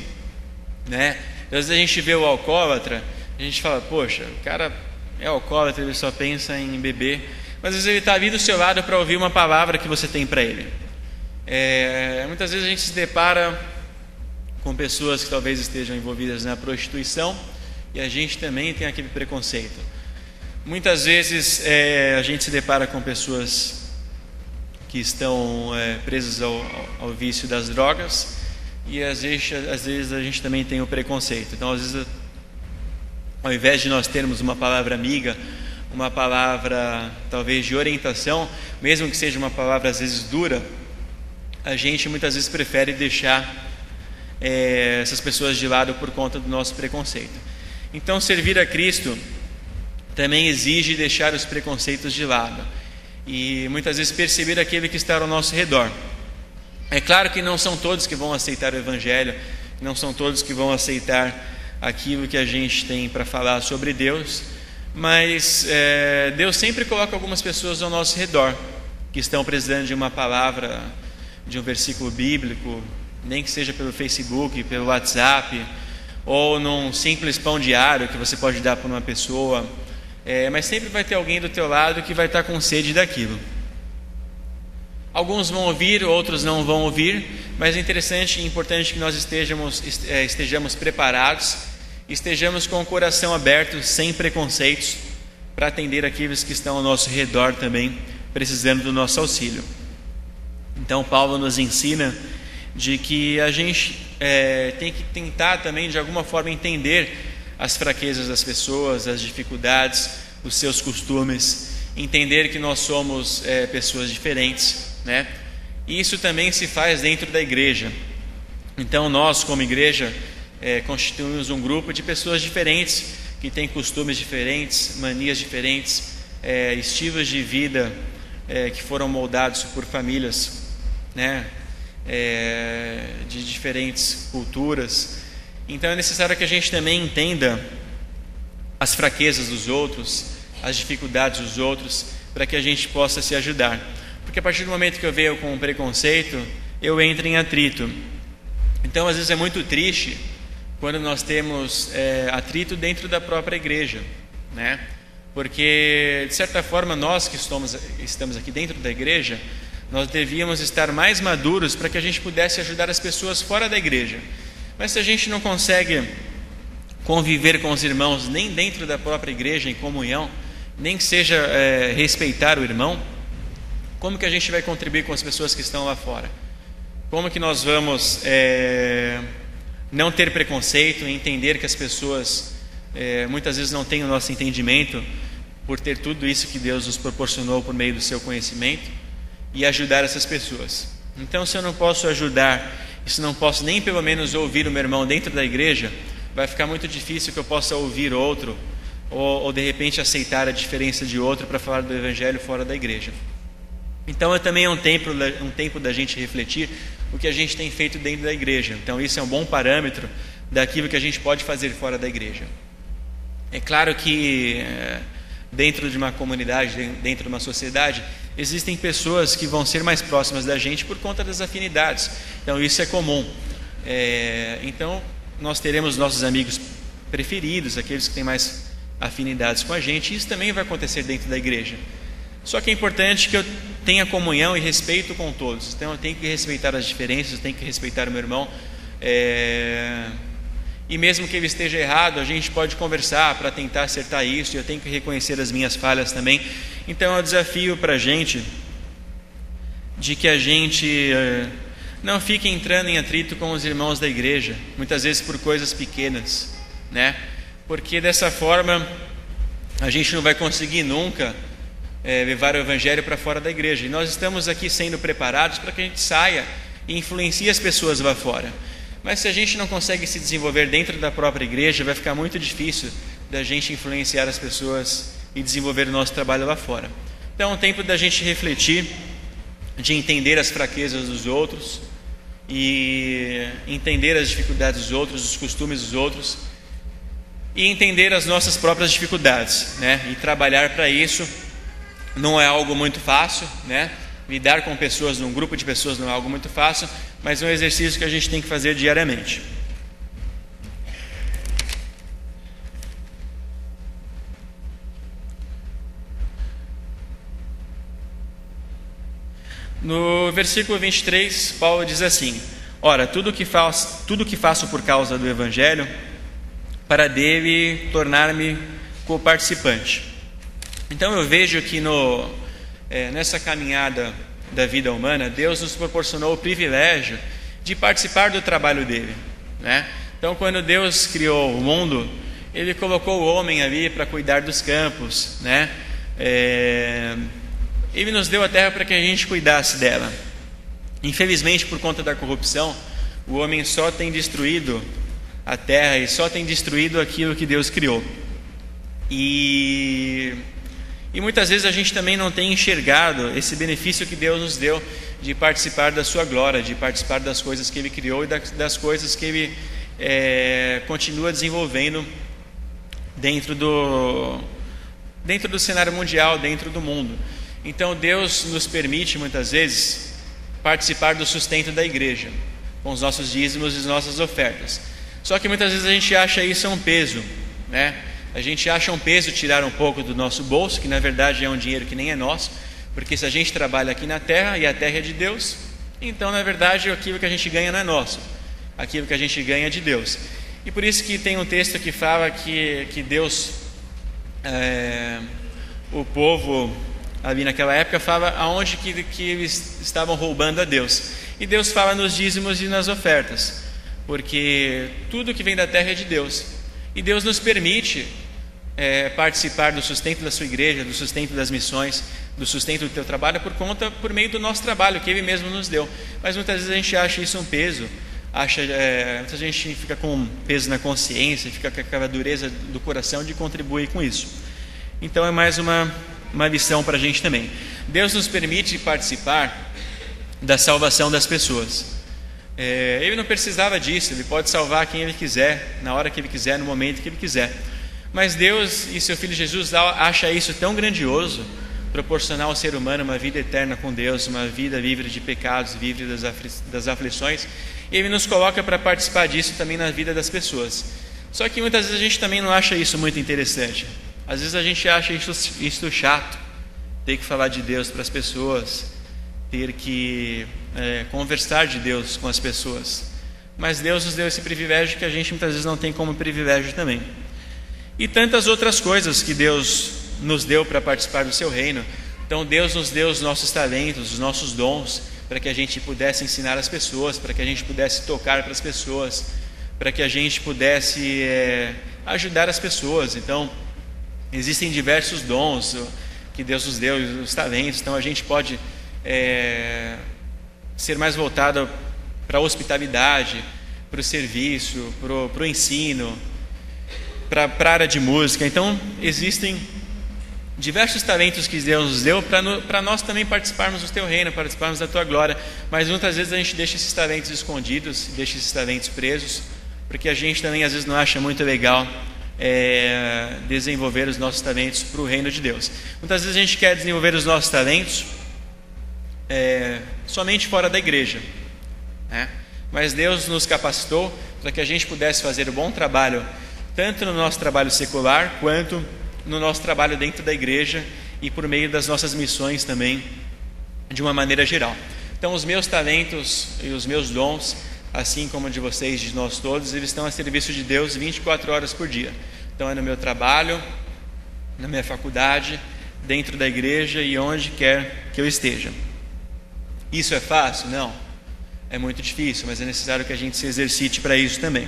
G: né? Às vezes a gente vê o alcoólatra, a gente fala, poxa, o cara é alcoólatra, ele só pensa em beber, mas às vezes ele está ali do seu lado para ouvir uma palavra que você tem para ele. Muitas vezes a gente se depara com pessoas que talvez estejam envolvidas na prostituição e a gente também tem aquele preconceito. Muitas vezes a gente se depara com pessoas que estão presas ao vício das drogas e às vezes a gente também tem o preconceito. Então, às vezes, ao invés de nós termos uma palavra amiga, uma palavra talvez de orientação, mesmo que seja uma palavra às vezes dura, a gente muitas vezes prefere deixar essas pessoas de lado por conta do nosso preconceito. Então, servir a Cristo também exige deixar os preconceitos de lado e muitas vezes perceber aquele que está ao nosso redor. É claro que não são todos que vão aceitar o Evangelho, não são todos que vão aceitar aquilo que a gente tem para falar sobre Deus, mas Deus sempre coloca algumas pessoas ao nosso redor que estão precisando de uma palavra, de um versículo bíblico, nem que seja pelo Facebook, pelo WhatsApp, ou num simples pão diário que você pode dar para uma pessoa. Mas sempre vai ter alguém do teu lado que vai estar com sede daquilo. Alguns vão ouvir, outros não vão ouvir, mas é interessante e importante que nós estejamos preparados, estejamos com o coração aberto, sem preconceitos, para atender aqueles que estão ao nosso redor também, precisando do nosso auxílio. Então Paulo nos ensina de que a gente tem que tentar também de alguma forma entender as fraquezas das pessoas, as dificuldades, os seus costumes, entender que nós somos pessoas diferentes, né? E isso também se faz dentro da igreja. Então nós, como igreja, constituímos um grupo de pessoas diferentes, que têm costumes diferentes, manias diferentes, estilos de vida que foram moldados por famílias, né? de diferentes culturas. Então é necessário que a gente também entenda as fraquezas dos outros, as dificuldades dos outros, para que a gente possa se ajudar. Porque a partir do momento que eu venho com um preconceito, eu entro em atrito. Então às vezes é muito triste quando nós temos atrito dentro da própria igreja, né? Porque de certa forma nós que estamos aqui dentro da igreja, nós devíamos estar mais maduros para que a gente pudesse ajudar as pessoas fora da igreja. Mas se a gente não consegue conviver com os irmãos nem dentro da própria igreja em comunhão, nem que seja respeitar o irmão, como que a gente vai contribuir com as pessoas que estão lá fora? Como que nós vamos não ter preconceito e entender que as pessoas muitas vezes não têm o nosso entendimento por ter tudo isso que Deus nos proporcionou por meio do seu conhecimento, e ajudar essas pessoas? Então, se eu não posso ajudar, e se não posso nem pelo menos ouvir o meu irmão dentro da igreja, vai ficar muito difícil que eu possa ouvir outro, ou de repente aceitar a diferença de outro para falar do evangelho fora da igreja. Então também é um tempo da gente refletir o que a gente tem feito dentro da igreja. Então isso é um bom parâmetro daquilo que a gente pode fazer fora da igreja. É claro que dentro de uma comunidade, dentro de uma sociedade, existem pessoas que vão ser mais próximas da gente por conta das afinidades. Então isso é comum. Então nós teremos nossos amigos preferidos, aqueles que têm mais afinidades com a gente. Isso também vai acontecer dentro da igreja. Só que é importante que eu tenha comunhão e respeito com todos. Então eu tenho que respeitar as diferenças, eu tenho que respeitar o meu irmão. E mesmo que ele esteja errado, a gente pode conversar para tentar acertar isso. Eu tenho que reconhecer as minhas falhas também. Então é um desafio para a gente de que a gente não fique entrando em atrito com os irmãos da igreja, muitas vezes por coisas pequenas, né? Porque dessa forma a gente não vai conseguir nunca levar o evangelho para fora da igreja. E nós estamos aqui sendo preparados para que a gente saia e influencie as pessoas lá fora. Mas se a gente não consegue se desenvolver dentro da própria igreja, vai ficar muito difícil da gente influenciar as pessoas e desenvolver o nosso trabalho lá fora. Então é um tempo da gente refletir, de entender as fraquezas dos outros e entender as dificuldades dos outros, os costumes dos outros, e entender as nossas próprias dificuldades, né? E trabalhar para isso. Não é algo muito fácil, né? Lidar com pessoas, num grupo de pessoas, não é algo muito fácil, mas é um exercício que a gente tem que fazer diariamente. No versículo 23, Paulo diz assim: ora, tudo que faço por causa do evangelho, para dele tornar-me co-participante. Então eu vejo que nessa caminhada da vida humana, Deus nos proporcionou o privilégio de participar do trabalho dele, né? Então quando Deus criou o mundo, Ele colocou o homem ali para cuidar dos campos, né? Ele nos deu a terra para que a gente cuidasse dela. Infelizmente, por conta da corrupção, o homem só tem destruído a terra e só tem destruído aquilo que Deus criou. E muitas vezes a gente também não tem enxergado esse benefício que Deus nos deu de participar da sua glória, de participar das coisas que Ele criou e das coisas que Ele continua desenvolvendo dentro do cenário mundial, dentro do mundo. Então Deus nos permite muitas vezes participar do sustento da igreja, com os nossos dízimos e as nossas ofertas. Só que muitas vezes a gente acha isso um peso, né? A gente acha um peso tirar um pouco do nosso bolso, que na verdade é um dinheiro que nem é nosso, porque se a gente trabalha aqui na terra e a terra é de Deus, então na verdade aquilo que a gente ganha não é nosso, aquilo que a gente ganha é de Deus. E por isso que tem um texto que fala que Deus, o povo ali naquela época fala aonde que eles estavam roubando a Deus. E Deus fala nos dízimos e nas ofertas, porque tudo que vem da terra é de Deus. E Deus nos permite participar do sustento da sua igreja, do sustento das missões, do sustento do teu trabalho por meio do nosso trabalho que Ele mesmo nos deu. Mas muitas vezes a gente acha isso um peso, muita gente fica com um peso na consciência, fica com aquela dureza do coração de contribuir com isso. Então é mais uma lição para a gente também. Deus nos permite participar da salvação das pessoas. Ele não precisava disso, ele pode salvar quem ele quiser, na hora que ele quiser, no momento que ele quiser. Mas Deus e seu Filho Jesus acham isso tão grandioso, proporcionar ao ser humano uma vida eterna com Deus, uma vida livre de pecados, livre das aflições, e Ele nos coloca para participar disso também na vida das pessoas. Só que muitas vezes a gente também não acha isso muito interessante. Às vezes a gente acha isso chato, ter que falar de Deus para as pessoas, ter que conversar de Deus com as pessoas. Mas Deus nos deu esse privilégio que a gente muitas vezes não tem como privilégio também. E tantas outras coisas que Deus nos deu para participar do seu reino. Então Deus nos deu os nossos talentos, os nossos dons, para que a gente pudesse ensinar as pessoas, para que a gente pudesse tocar para as pessoas, para que a gente pudesse ajudar as pessoas. Então existem diversos dons que Deus nos deu, os talentos. Então a gente pode ser mais voltado para a hospitalidade, para o serviço, para o ensino, para a área de música. Então existem diversos talentos que Deus nos deu para nós também participarmos do teu reino, participarmos da tua glória. Mas muitas vezes a gente deixa esses talentos escondidos, deixa esses talentos presos, porque a gente também às vezes não acha muito legal desenvolver os nossos talentos para o reino de Deus. Muitas vezes a gente quer desenvolver os nossos talentos somente fora da igreja, né? Mas Deus nos capacitou para que a gente pudesse fazer um bom trabalho, tanto no nosso trabalho secular, quanto no nosso trabalho dentro da igreja e por meio das nossas missões também, de uma maneira geral. Então os meus talentos e os meus dons, assim como de vocês, de nós todos, eles estão a serviço de Deus 24 horas por dia. Então é no meu trabalho, na minha faculdade, dentro da igreja e onde quer que eu esteja. Isso é fácil? Não. É muito difícil, mas é necessário que a gente se exercite para isso também.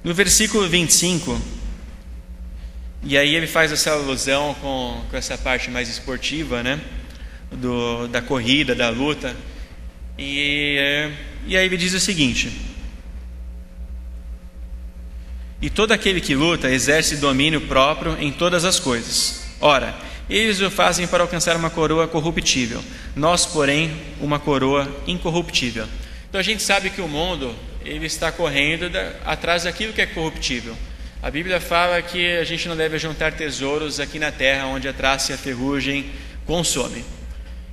G: No versículo 25, e aí ele faz essa alusão com essa parte mais esportiva, né? Da corrida, da luta. E aí ele diz o seguinte: e todo aquele que luta exerce domínio próprio em todas as coisas. Ora, eles o fazem para alcançar uma coroa corruptível, nós, porém, uma coroa incorruptível. Então a gente sabe que o mundo ele está correndo atrás daquilo que é corruptível. A Bíblia fala que a gente não deve juntar tesouros aqui na terra, onde a traça e a ferrugem consomem.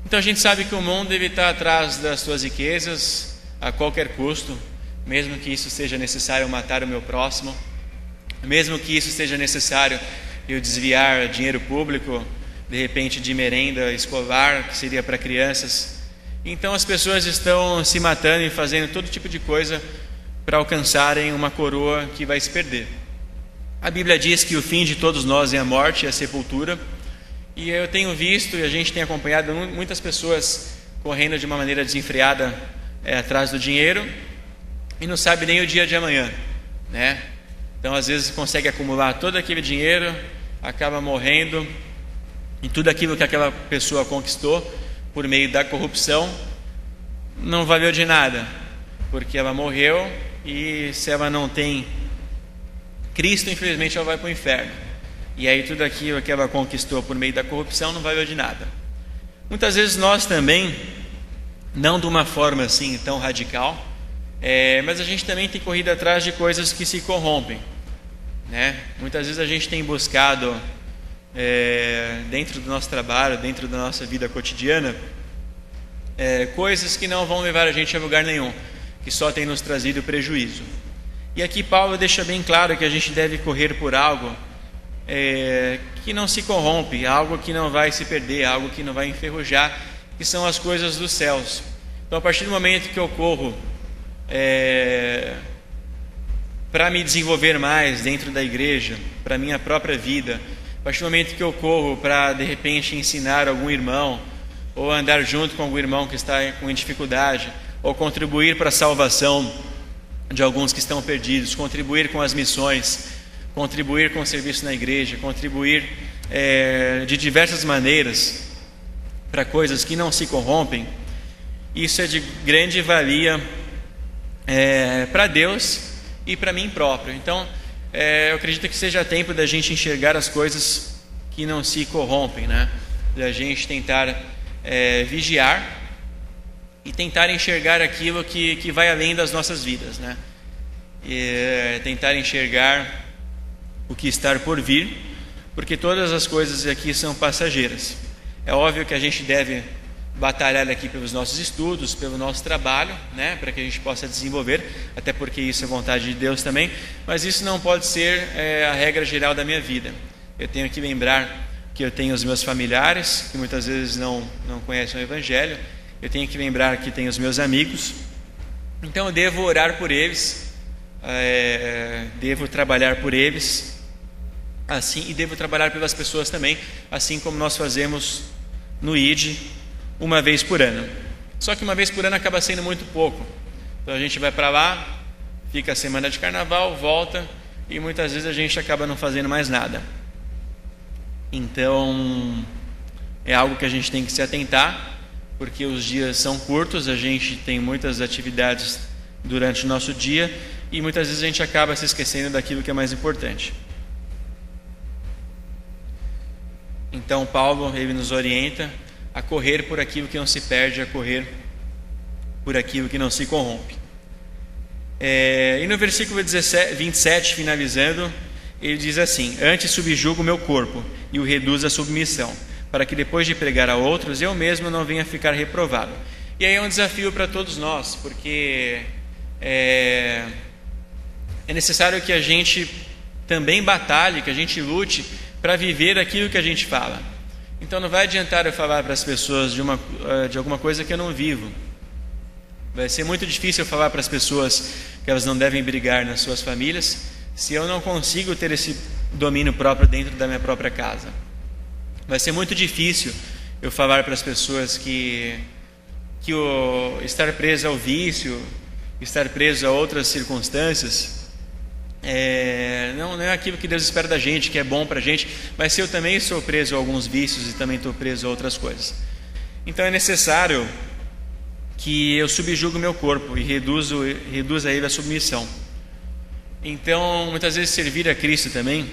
G: Então a gente sabe que o mundo está atrás das suas riquezas a qualquer custo, mesmo que isso seja necessário matar o meu próximo, mesmo que isso seja necessário eu desviar dinheiro público, de repente de merenda escolar, que seria para crianças. Então as pessoas estão se matando e fazendo todo tipo de coisa para alcançarem uma coroa que vai se perder. A Bíblia diz que o fim de todos nós é a morte e a sepultura. E eu tenho visto e a gente tem acompanhado muitas pessoas correndo de uma maneira desenfreada atrás do dinheiro e não sabe nem o dia de amanhã, né? Então às vezes consegue acumular todo aquele dinheiro, acaba morrendo e tudo aquilo que aquela pessoa conquistou por meio da corrupção não valeu de nada, porque ela morreu e se ela não tem Cristo, infelizmente ela vai para o inferno. E aí tudo aquilo que ela conquistou por meio da corrupção não valeu de nada. Muitas vezes nós também, não de uma forma assim tão radical, mas a gente também tem corrido atrás de coisas que se corrompem, né? Muitas vezes a gente tem buscado dentro do nosso trabalho, dentro da nossa vida cotidiana, coisas que não vão levar a gente a lugar nenhum, que só tem nos trazido prejuízo. E aqui Paulo deixa bem claro que a gente deve correr por algo que não se corrompe, algo que não vai se perder, algo que não vai enferrujar, que são as coisas dos céus. Então a partir do momento que eu corro para me desenvolver mais dentro da igreja, para a minha própria vida, a partir do momento que eu corro para de repente ensinar algum irmão, ou andar junto com algum irmão que está com dificuldade, ou contribuir para a salvação de alguns que estão perdidos, contribuir com as missões, contribuir com o serviço na igreja, contribuir de diversas maneiras para coisas que não se corrompem, isso é de grande valia para Deus e para mim próprio. Então eu acredito que seja tempo da gente enxergar as coisas que não se corrompem, né? da gente tentar vigiar e tentar enxergar aquilo que vai além das nossas vidas, né? E tentar enxergar o que está por vir, porque todas as coisas aqui são passageiras. É óbvio que a gente deve batalhar aqui pelos nossos estudos, pelo nosso trabalho, né, para que a gente possa desenvolver, até porque isso é vontade de Deus também, mas isso não pode ser a regra geral da minha vida. Eu tenho que lembrar que eu tenho os meus familiares, que muitas vezes não conhecem o Evangelho, eu tenho que lembrar que tenho os meus amigos, então eu devo orar por eles, devo trabalhar por eles, assim, e devo trabalhar pelas pessoas também, assim como nós fazemos no ID, uma vez por ano. Só que uma vez por ano acaba sendo muito pouco. Então a gente vai para lá, fica a semana de carnaval, volta, e muitas vezes a gente acaba não fazendo mais nada. Então é algo que a gente tem que se atentar, porque os dias são curtos, a gente tem muitas atividades durante o nosso dia, e muitas vezes a gente acaba se esquecendo daquilo que é mais importante. Então Paulo, ele nos orienta a correr por aquilo que não se perde, a correr por aquilo que não se corrompe. E no versículo 27, finalizando, ele diz assim: antes subjugo o meu corpo e o reduzo à submissão, para que depois de pregar a outros, eu mesmo não venha ficar reprovado. E aí é um desafio para todos nós, porque é necessário que a gente também batalhe, que a gente lute para viver aquilo que a gente fala. Então não vai adiantar eu falar para as pessoas de alguma coisa que eu não vivo. Vai ser muito difícil eu falar para as pessoas que elas não devem brigar nas suas famílias, se eu não consigo ter esse domínio próprio dentro da minha própria casa. Vai ser muito difícil eu falar para as pessoas que estar preso ao vício, estar preso a outras circunstâncias, não é aquilo que Deus espera da gente, que é bom para a gente, mas se eu também sou preso a alguns vícios e também estou preso a outras coisas. Então é necessário que eu subjugue o meu corpo e reduza ele à submissão. Então, muitas vezes servir a Cristo também,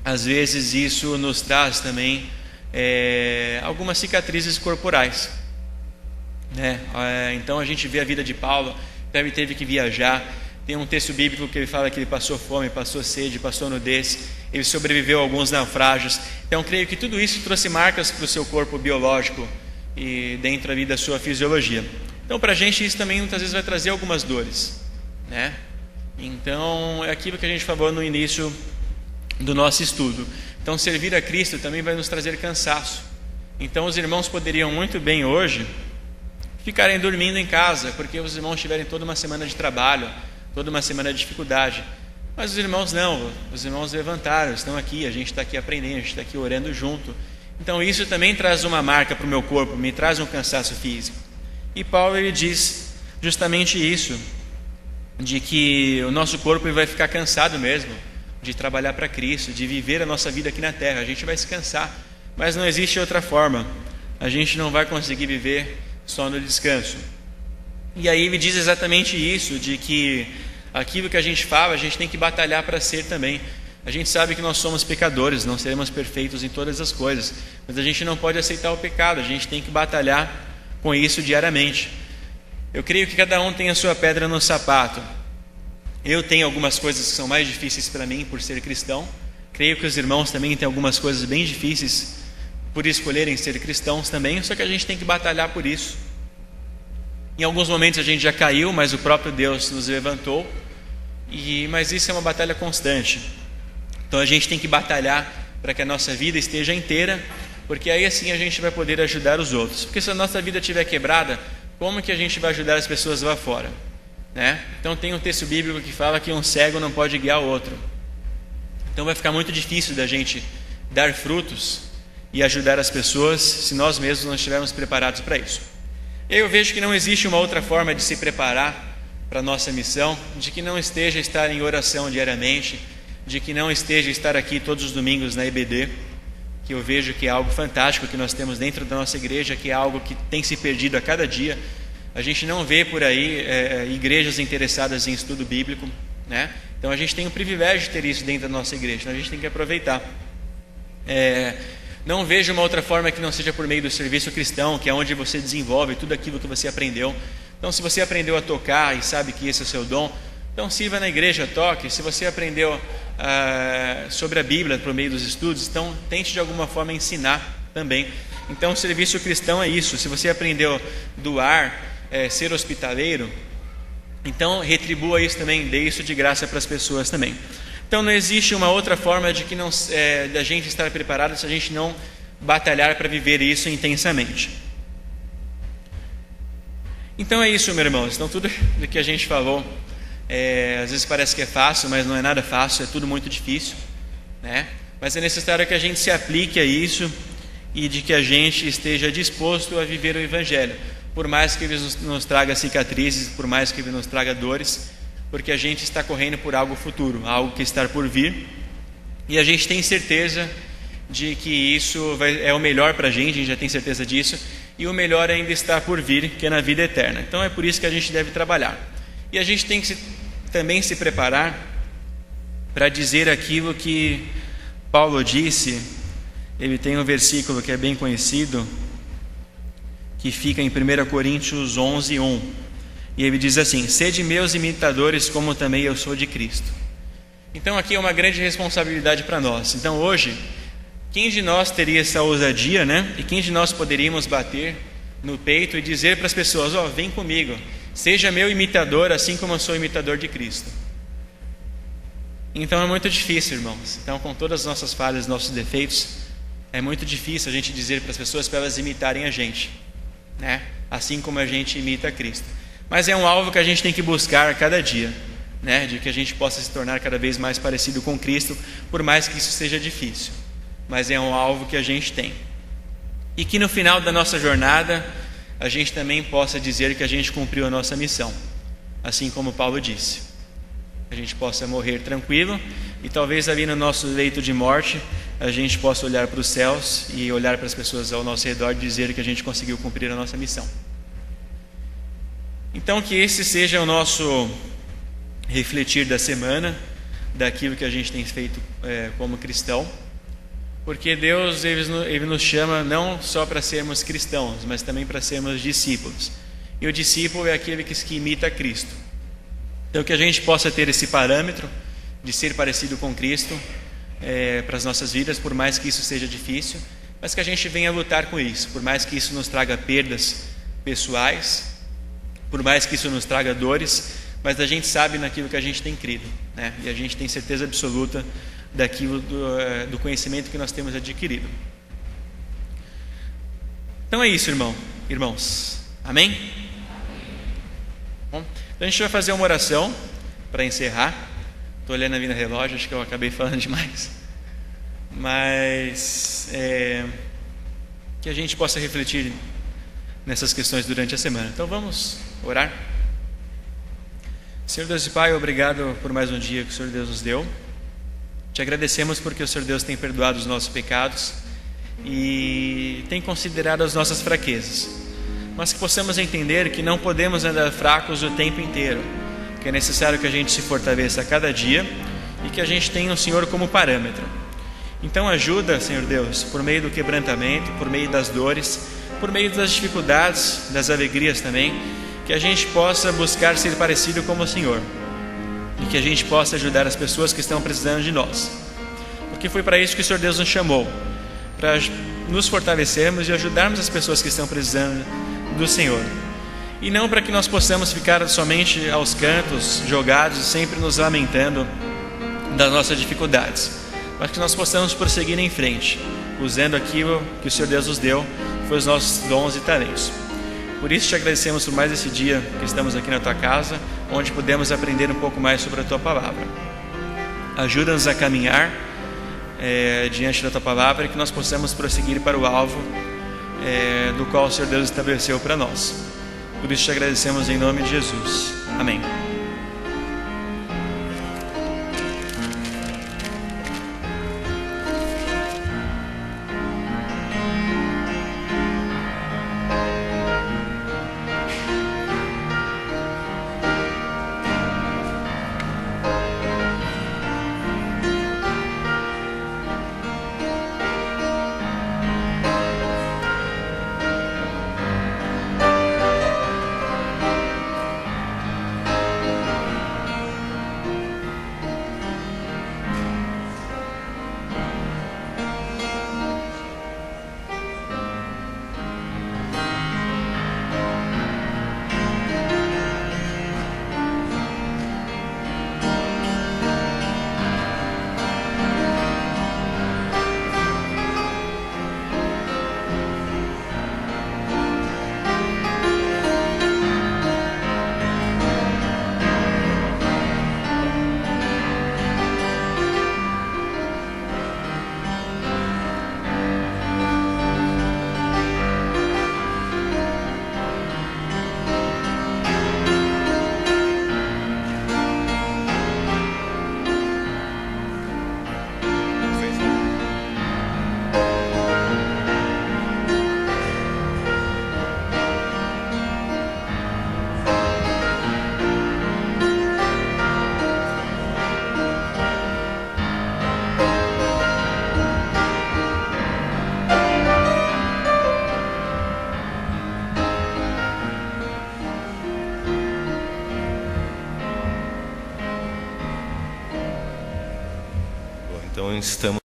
G: às vezes isso nos traz também algumas cicatrizes corporais, né? Então a gente vê a vida de Paulo, ele teve que viajar. Tem um texto bíblico que ele fala que ele passou fome, passou sede, passou nudez, ele sobreviveu a alguns naufrágios. Então creio que tudo isso trouxe marcas para o seu corpo biológico e dentro ali da sua fisiologia. Então para a gente isso também muitas vezes vai trazer algumas dores, né? Então é aquilo que a gente falou no início do nosso estudo. Então servir a Cristo também vai nos trazer cansaço. Então os irmãos poderiam muito bem hoje ficarem dormindo em casa, porque os irmãos tiverem toda uma semana de trabalho, toda uma semana de dificuldade. Mas os irmãos não, os irmãos levantaram, estão aqui, a gente está aqui aprendendo, a gente está aqui orando junto. Então isso também traz uma marca para o meu corpo, me traz um cansaço físico. E Paulo ele diz justamente isso, de que o nosso corpo ele vai ficar cansado mesmo, de trabalhar para Cristo, de viver a nossa vida aqui na terra. A gente vai se cansar, mas não existe outra forma. A gente não vai conseguir viver só no descanso. E aí ele diz exatamente isso, de que aquilo que a gente fala, a gente tem que batalhar para ser também. A gente sabe que nós somos pecadores, não seremos perfeitos em todas as coisas, mas a gente não pode aceitar o pecado, a gente tem que batalhar com isso diariamente. Eu creio que cada um tem a sua pedra no sapato. Eu tenho algumas coisas que são mais difíceis para mim por ser cristão. Creio que os irmãos também têm algumas coisas bem difíceis por escolherem ser cristãos também, só que a gente tem que batalhar por isso. Em alguns momentos a gente já caiu, mas o próprio Deus nos levantou, mas isso é uma batalha constante. Então a gente tem que batalhar para que a nossa vida esteja inteira, porque aí assim a gente vai poder ajudar os outros. Porque se a nossa vida estiver quebrada, como que a gente vai ajudar as pessoas lá fora, né? Então tem um texto bíblico que fala que um cego não pode guiar o outro. Então vai ficar muito difícil da gente dar frutos e ajudar as pessoas se nós mesmos não estivermos preparados para isso. Eu vejo que não existe uma outra forma de se preparar para a nossa missão, de que não esteja estar em oração diariamente, de que não esteja estar aqui todos os domingos na EBD, que eu vejo que é algo fantástico que nós temos dentro da nossa igreja, que é algo que tem se perdido a cada dia. A gente não vê por aí igrejas interessadas em estudo bíblico, né? Então a gente tem o privilégio de ter isso dentro da nossa igreja, então a gente tem que aproveitar. Não vejo uma outra forma que não seja por meio do serviço cristão, que é onde você desenvolve tudo aquilo que você aprendeu. Então, se você aprendeu a tocar e sabe que esse é o seu dom, então sirva na igreja, toque. Se você aprendeu sobre a Bíblia por meio dos estudos, então tente de alguma forma ensinar também. Então, o serviço cristão é isso. Se você aprendeu a doar, ser hospitaleiro, então retribua isso também, dê isso de graça para as pessoas também. Então, não existe uma outra forma de que da gente estar preparado se a gente não batalhar para viver isso intensamente. Então é isso, meus irmãos. Então, tudo do que a gente falou, às vezes parece que é fácil, mas não é nada fácil, é tudo muito difícil, né? Mas é necessário que a gente se aplique a isso e de que a gente esteja disposto a viver o Evangelho, por mais que ele nos traga cicatrizes, por mais que ele nos traga dores, porque a gente está correndo por algo futuro, algo que está por vir, e a gente tem certeza de que isso é o melhor para a gente já tem certeza disso, e o melhor ainda está por vir, que é na vida eterna. Então é por isso que a gente deve trabalhar. E a gente tem que também se preparar para dizer aquilo que Paulo disse. Ele tem um versículo que é bem conhecido, que fica em 1 Coríntios 11:1. E ele diz assim: sede meus imitadores, como também eu sou de Cristo. Então aqui é uma grande responsabilidade para nós. Então hoje, quem de nós teria essa ousadia, né? E quem de nós poderíamos bater no peito e dizer para as pessoas: vem comigo, seja meu imitador, assim como eu sou imitador de Cristo. Então é muito difícil, irmãos. Então, com todas as nossas falhas, nossos defeitos, é muito difícil a gente dizer para as pessoas para elas imitarem a gente, né? Assim como a gente imita a Cristo. Mas é um alvo que a gente tem que buscar a cada dia, né? De que a gente possa se tornar cada vez mais parecido com Cristo, por mais que isso seja difícil. Mas é um alvo que a gente tem. E que no final da nossa jornada, a gente também possa dizer que a gente cumpriu a nossa missão, assim como Paulo disse. A gente possa morrer tranquilo e talvez ali no nosso leito de morte a gente possa olhar para os céus e olhar para as pessoas ao nosso redor e dizer que a gente conseguiu cumprir a nossa missão. Então, que esse seja o nosso refletir da semana, daquilo que a gente tem feito como cristão, porque Deus ele nos chama não só para sermos cristãos, mas também para sermos discípulos. E o discípulo é aquele que imita Cristo. Então, que a gente possa ter esse parâmetro de ser parecido com Cristo para as nossas vidas, por mais que isso seja difícil, mas que a gente venha lutar com isso, por mais que isso nos traga perdas pessoais, por mais que isso nos traga dores, mas a gente sabe naquilo que a gente tem crido, né? E a gente tem certeza absoluta daquilo do conhecimento que nós temos adquirido. Então é isso, irmãos. Amém? Bom, então a gente vai fazer uma oração para encerrar. Estou olhando ali no relógio, acho que eu acabei falando demais. Mas que a gente possa refletir nessas questões durante a semana. Então vamos orar. Senhor Deus e Pai, obrigado por mais um dia que o Senhor Deus nos deu. Te agradecemos porque o Senhor Deus tem perdoado os nossos pecados e tem considerado as nossas fraquezas, mas que possamos entender que não podemos andar fracos o tempo inteiro, que é necessário que a gente se fortaleça a cada dia e que a gente tenha o Senhor como parâmetro. Então ajuda, Senhor Deus, por meio do quebrantamento, por meio das dores, por meio das dificuldades, das alegrias também, que a gente possa buscar ser parecido como o Senhor e que a gente possa ajudar as pessoas que estão precisando de nós, porque foi para isso que o Senhor Deus nos chamou, para nos fortalecermos e ajudarmos as pessoas que estão precisando do Senhor, e não para que nós possamos ficar somente aos cantos, jogados, sempre nos lamentando das nossas dificuldades, mas que nós possamos prosseguir em frente, usando aquilo que o Senhor Deus nos deu, foi os nossos dons e talentos. Por isso te agradecemos por mais esse dia que estamos aqui na Tua casa, onde pudemos aprender um pouco mais sobre a Tua Palavra. Ajuda-nos a caminhar diante da Tua Palavra e que nós possamos prosseguir para o alvo do qual o Senhor Deus estabeleceu para nós. Por isso te agradecemos em nome de Jesus. Amém.
A: estamos